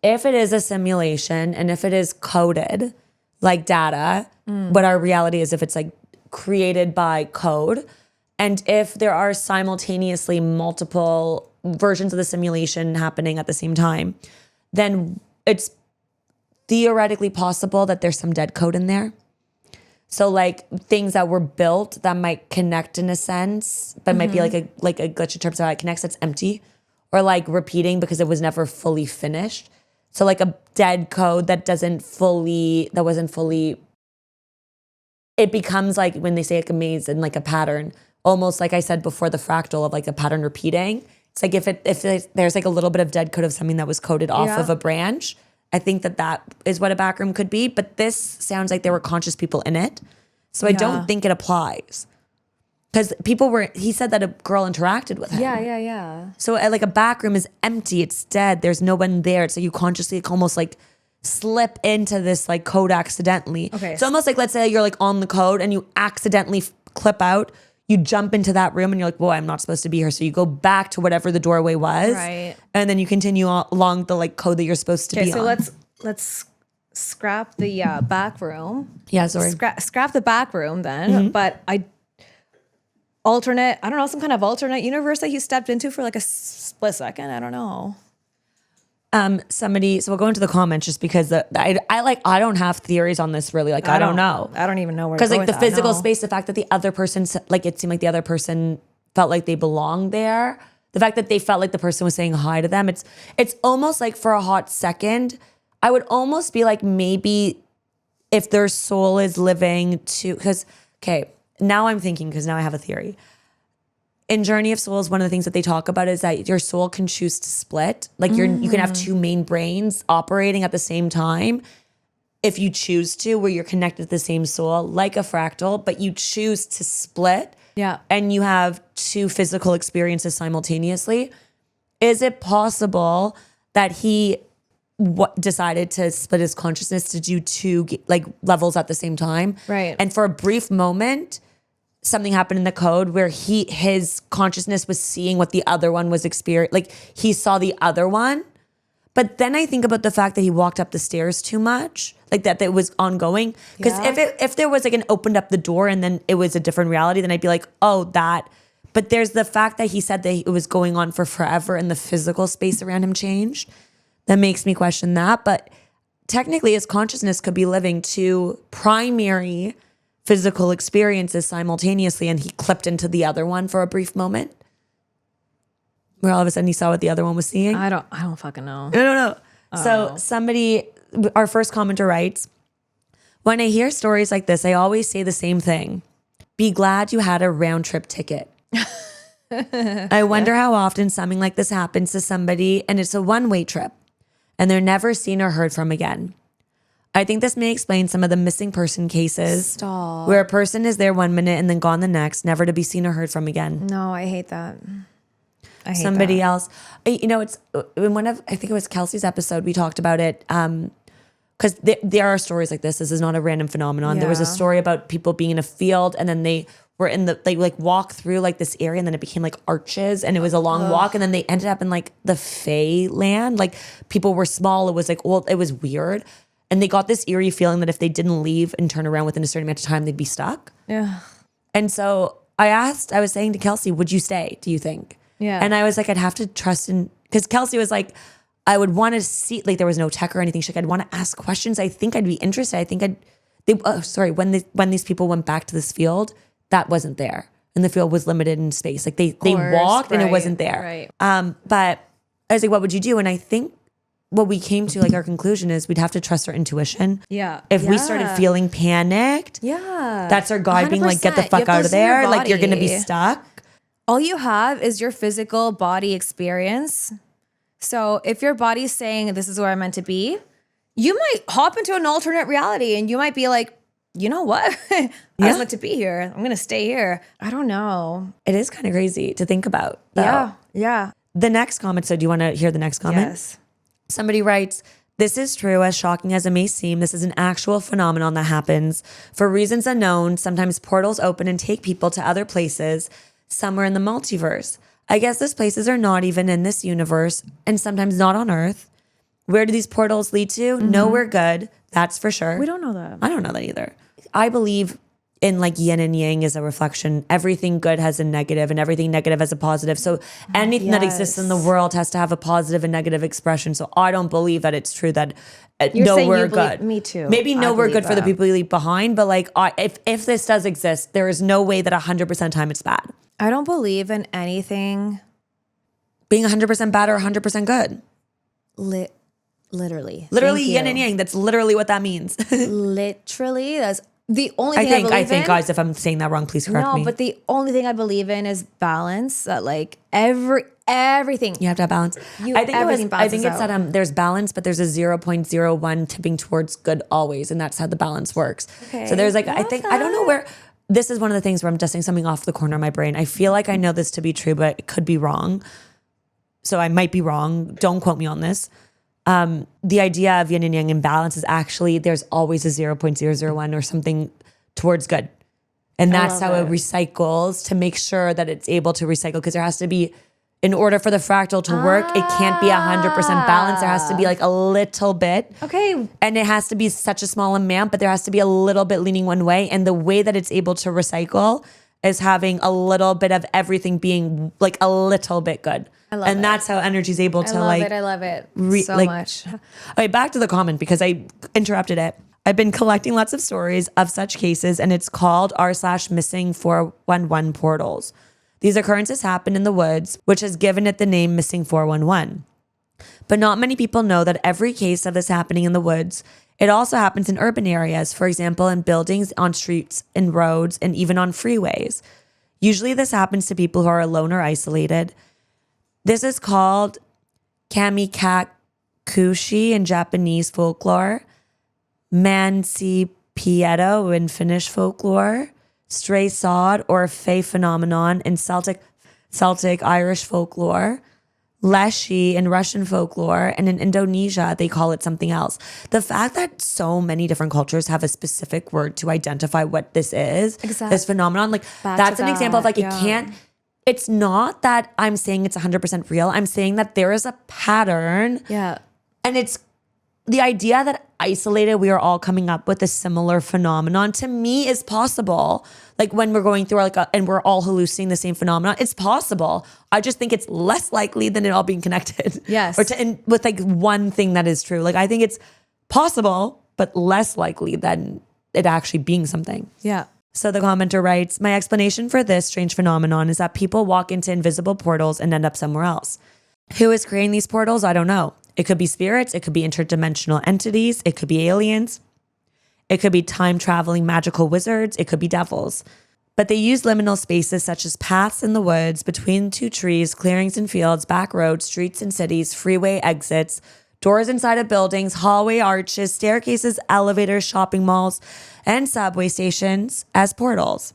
if it is a simulation and if it is coded like data, what our reality is if it's like created by code, and if there are simultaneously multiple versions of the simulation happening at the same time, then it's theoretically possible that there's some dead code in there. So like things that were built that might connect in a sense, but might be like a glitch in terms of how it connects that's empty, or like repeating because it was never fully finished. So like a dead code that wasn't fully, it becomes like when they say like a maze and like a pattern, almost like I said before, the fractal of like a pattern repeating. It's like if there's like a little bit of dead code of something that was coded off of a branch, I think that is what a backroom could be. But this sounds like there were conscious people in it. So I don't think it applies. Because he said that a girl interacted with him. Yeah. So like a backroom is empty, it's dead, there's no one there. So you consciously almost like slip into this like code accidentally. Okay. It's almost like, let's say you're like on the code and you accidentally clip out, you jump into that room and you're like, whoa, I'm not supposed to be here. So you go back to whatever the doorway was. Right. And then you continue along the like code that you're supposed to be on. Okay, so let's scrap the back room. Yeah, sorry. Scrap the back room then. But alternate, I don't know, some kind of alternate universe that he stepped into for like a split second. I don't know. So we'll go into the comments just because I don't have theories on this really. Like, I don't know. I don't even know where to Because go like the with that, physical no. space, the fact that the other person, like it seemed like the other person felt like they belonged there. The fact that they felt like the person was saying hi to them. It's almost like for a hot second, I would almost be like maybe if their soul is living to, because, okay, now I'm thinking, because now I have a theory. In Journey of Souls, one of the things that they talk about is that your soul can choose to split. Like you can have two main brains operating at the same time if you choose to, where you're connected to the same soul, like a fractal, but you choose to split. Yeah. And you have two physical experiences simultaneously. Is it possible that he decided to split his consciousness to do two like levels at the same time? Right. And for a brief moment, something happened in the code where his consciousness was seeing what the other one was experiencing. Like he saw the other one. But then I think about the fact that he walked up the stairs too much, like that it was ongoing. Because if there was like an opened up the door and then it was a different reality, then I'd be like, oh, that. But there's the fact that he said that it was going on for forever and the physical space around him changed. That makes me question that. But technically his consciousness could be living two primary physical experiences simultaneously, and he clipped into the other one for a brief moment where all of a sudden he saw what the other one was seeing. I don't fucking know. I don't know. So somebody, our first commenter writes, when I hear stories like this, I always say the same thing. Be glad you had a round trip ticket. I wonder how often something like this happens to somebody and it's a one-way trip and they're never seen or heard from again. I think this may explain some of the missing person cases where a person is there 1 minute and then gone the next, never to be seen or heard from again. No, I hate that. I hate Somebody that. else, you know, it's in one of, I think it was Kelsey's episode, we talked about it. Because there are stories like this. This is not a random phenomenon. There was a story about people being in a field and then they were they like walk through like this area and then it became like arches and it was a long walk and then they ended up in like the Fae land. Like people were small. It was like old. It was weird. And they got this eerie feeling that if they didn't leave and turn around within a certain amount of time, they'd be stuck. Yeah. And so I was saying to Kelsey, would you stay, do you think? Yeah. And I was like, I'd have to trust in, because Kelsey was like, I would want to see, like there was no tech or anything. She's like, I'd want to ask questions. I think I'd be interested. I think when these people went back to this field, that wasn't there. And the field was limited in space. Like they walked and it wasn't there. Right. But I was like, what would you do? And I think what we came to, like our conclusion is we'd have to trust our intuition. Yeah. If we started feeling panicked, that's our guide being like, get the 100%. fuck out of there. Like you're going to be body. stuck. All you have is your physical body experience. So if your body's saying this is where I'm meant to be, you might hop into an alternate reality and you might be like, you know what? I was meant to be here. I'm going to stay here. I don't know. It is kind of crazy to think about, though. Yeah. Yeah. The next comment. So do you want to hear the next comment? Yes. Somebody writes, this is true, as shocking as it may seem. This is an actual phenomenon that happens. For reasons unknown, sometimes portals open and take people to other places, somewhere in the multiverse. I guess those places are not even in this universe and sometimes not on Earth. Where do these portals lead to? Nowhere good, that's for sure. We don't know that. I don't know that either. I believe in like yin and yang is a reflection. Everything good has a negative and everything negative has a positive. So anything that exists in the world has to have a positive and negative expression. So I don't believe that it's true that nowhere good. Me too. Maybe nowhere good for the people you leave behind. But like if this does exist, there is no way that 100% time it's bad. I don't believe in anything Being 100% bad or 100% good. Literally. Literally Thank yin you. and yang. That's literally what that means. Literally. That's the only thing I think, guys, if I'm saying that wrong, please correct me. No, but the only thing I believe in is balance. That like everything. You have to have balance. I think it's that there's balance, but there's a 0.01 tipping towards good always, and that's how the balance works. Okay. So there's like I don't know where. This is one of the things where I'm just saying something off the corner of my brain. I feel like I know this to be true, but it could be wrong. So I might be wrong. Don't quote me on this. The idea of yin and yang imbalance is actually there's always a 0.001 or something towards good. And that's how it recycles to make sure that it's able to recycle, because there has to be, in order for the fractal to work, it can't be 100% balanced. There has to be like a little bit. Okay. And it has to be such a small amount, but there has to be a little bit leaning one way. And the way that it's able to recycle is having a little bit of everything being like a little bit good. I love and it. That's how energy's able to like. I love it so like, much. Okay, back to the comment because I interrupted it. I've been collecting lots of stories of such cases, and it's called r/missing 411 portals. These occurrences happen in the woods, which has given it the name Missing 411. But not many people know that every case of this happening in the woods, it also happens in urban areas, for example, in buildings, on streets, in roads, and even on freeways. Usually this happens to people who are alone or isolated. This is called kamikakushi in Japanese folklore, mansipieto in Finnish folklore, stray sod or fey phenomenon in Celtic Irish folklore, Leshy in Russian folklore, and in Indonesia, they call it something else. The fact that so many different cultures have a specific word to identify what this is, this phenomenon, like that's an example of like, it can't, it's not that I'm saying it's 100% real. I'm saying that there is a pattern. Yeah. And it's the idea that isolated, we are all coming up with a similar phenomenon, to me is possible. Like when we're going through and we're all hallucinating the same phenomenon, it's possible. I just think it's less likely than it all being connected. Yes. Or with like one thing that is true. Like I think it's possible, but less likely than it actually being something. Yeah. So the commenter writes, my explanation for this strange phenomenon is that people walk into invisible portals and end up somewhere else. Who is creating these portals? I don't know. It could be spirits. It could be interdimensional entities. It could be aliens. It could be time-traveling magical wizards. It could be devils. But they use liminal spaces such as paths in the woods, between two trees, clearings and fields, back roads, streets and cities, freeway exits, doors inside of buildings, hallway arches, staircases, elevators, shopping malls, and subway stations as portals.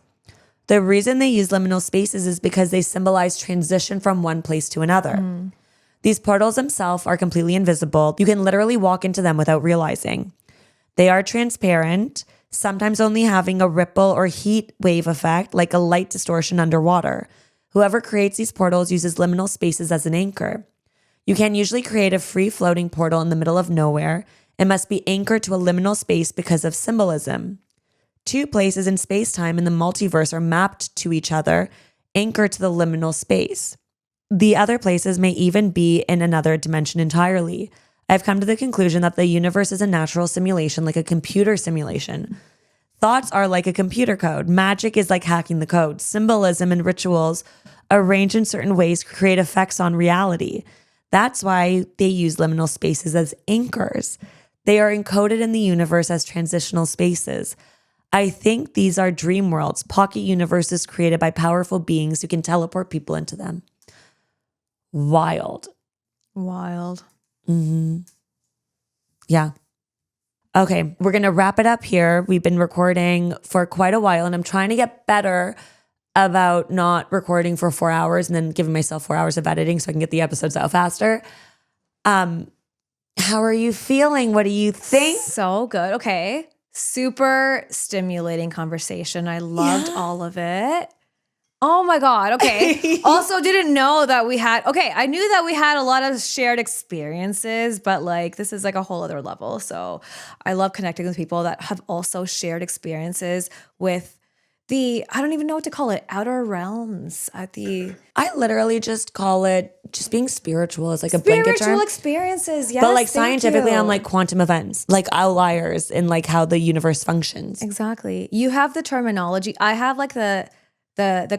The reason they use liminal spaces is because they symbolize transition from one place to another. These portals themselves are completely invisible. You can literally walk into them without realizing. They are transparent, sometimes only having a ripple or heat wave effect, like a light distortion underwater. Whoever creates these portals uses liminal spaces as an anchor. You can usually create a free-floating portal in the middle of nowhere. It must be anchored to a liminal space because of symbolism. Two places in space-time in the multiverse are mapped to each other, anchored to the liminal space. The other places may even be in another dimension entirely. I've come to the conclusion that the universe is a natural simulation, like a computer simulation. Thoughts are like a computer code. Magic is like hacking the code. Symbolism and rituals arranged in certain ways create effects on reality. That's why they use liminal spaces as anchors. They are encoded in the universe as transitional spaces. I think these are dream worlds, pocket universes created by powerful beings who can teleport people into them. Wild. Yeah. Okay, we're going to wrap it up here. We've been recording for quite a while, and I'm trying to get better about not recording for 4 hours and then giving myself 4 hours of editing so I can get the episodes out faster. How are you feeling? What do you think? So good. Okay. Super stimulating conversation. I loved all of it. Oh my God. Okay. Also didn't know that I knew that we had a lot of shared experiences, but like this is like a whole other level. So I love connecting with people that have also shared experiences with I don't even know what to call it, outer realms I literally just call it just being spiritual as like a blanket term. Spiritual experiences, yes. But like scientifically, I'm like quantum events, like outliers in like how the universe functions. Exactly. You have the terminology. I have like the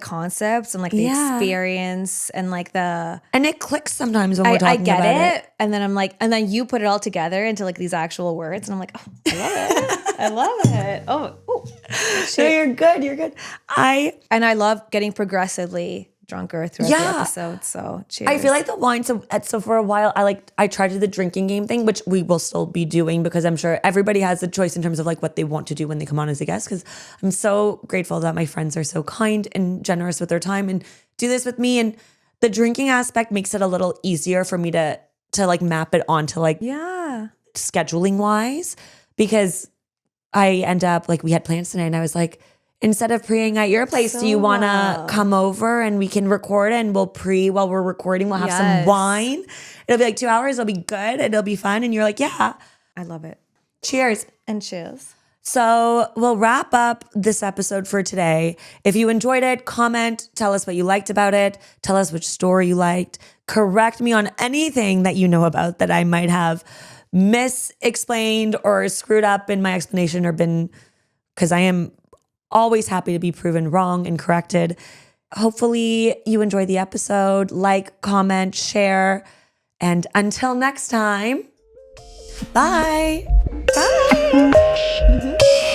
concepts and like the experience and like and it clicks sometimes when we're talking about it. I get it. And then I'm like, and then you put it all together into like these actual words. And I'm like, oh, I love it. I love it. Oh, so you're good. You're good. I love getting progressively drunker throughout the episode. So cheers. I feel like the wine. So for a while, I tried to do the drinking game thing, which we will still be doing because I'm sure everybody has the choice in terms of like what they want to do when they come on as a guest. Because I'm so grateful that my friends are so kind and generous with their time and do this with me. And the drinking aspect makes it a little easier for me to like map it onto like scheduling wise, because I end up like we had plans tonight and I was like, instead of preing at your place, do you want to come over and we can record and we'll while we're recording, we'll have some wine. It'll be like 2 hours. It'll be good. It'll be fun. And you're like, yeah. I love it. Cheers. And cheers. So we'll wrap up this episode for today. If you enjoyed it, comment, tell us what you liked about it. Tell us which story you liked. Correct me on anything that you know about that I might have misexplained or screwed up in my explanation or been, because I am always happy to be proven wrong and corrected. Hopefully you enjoyed the episode. Like, comment, share. And until next time, bye. Bye.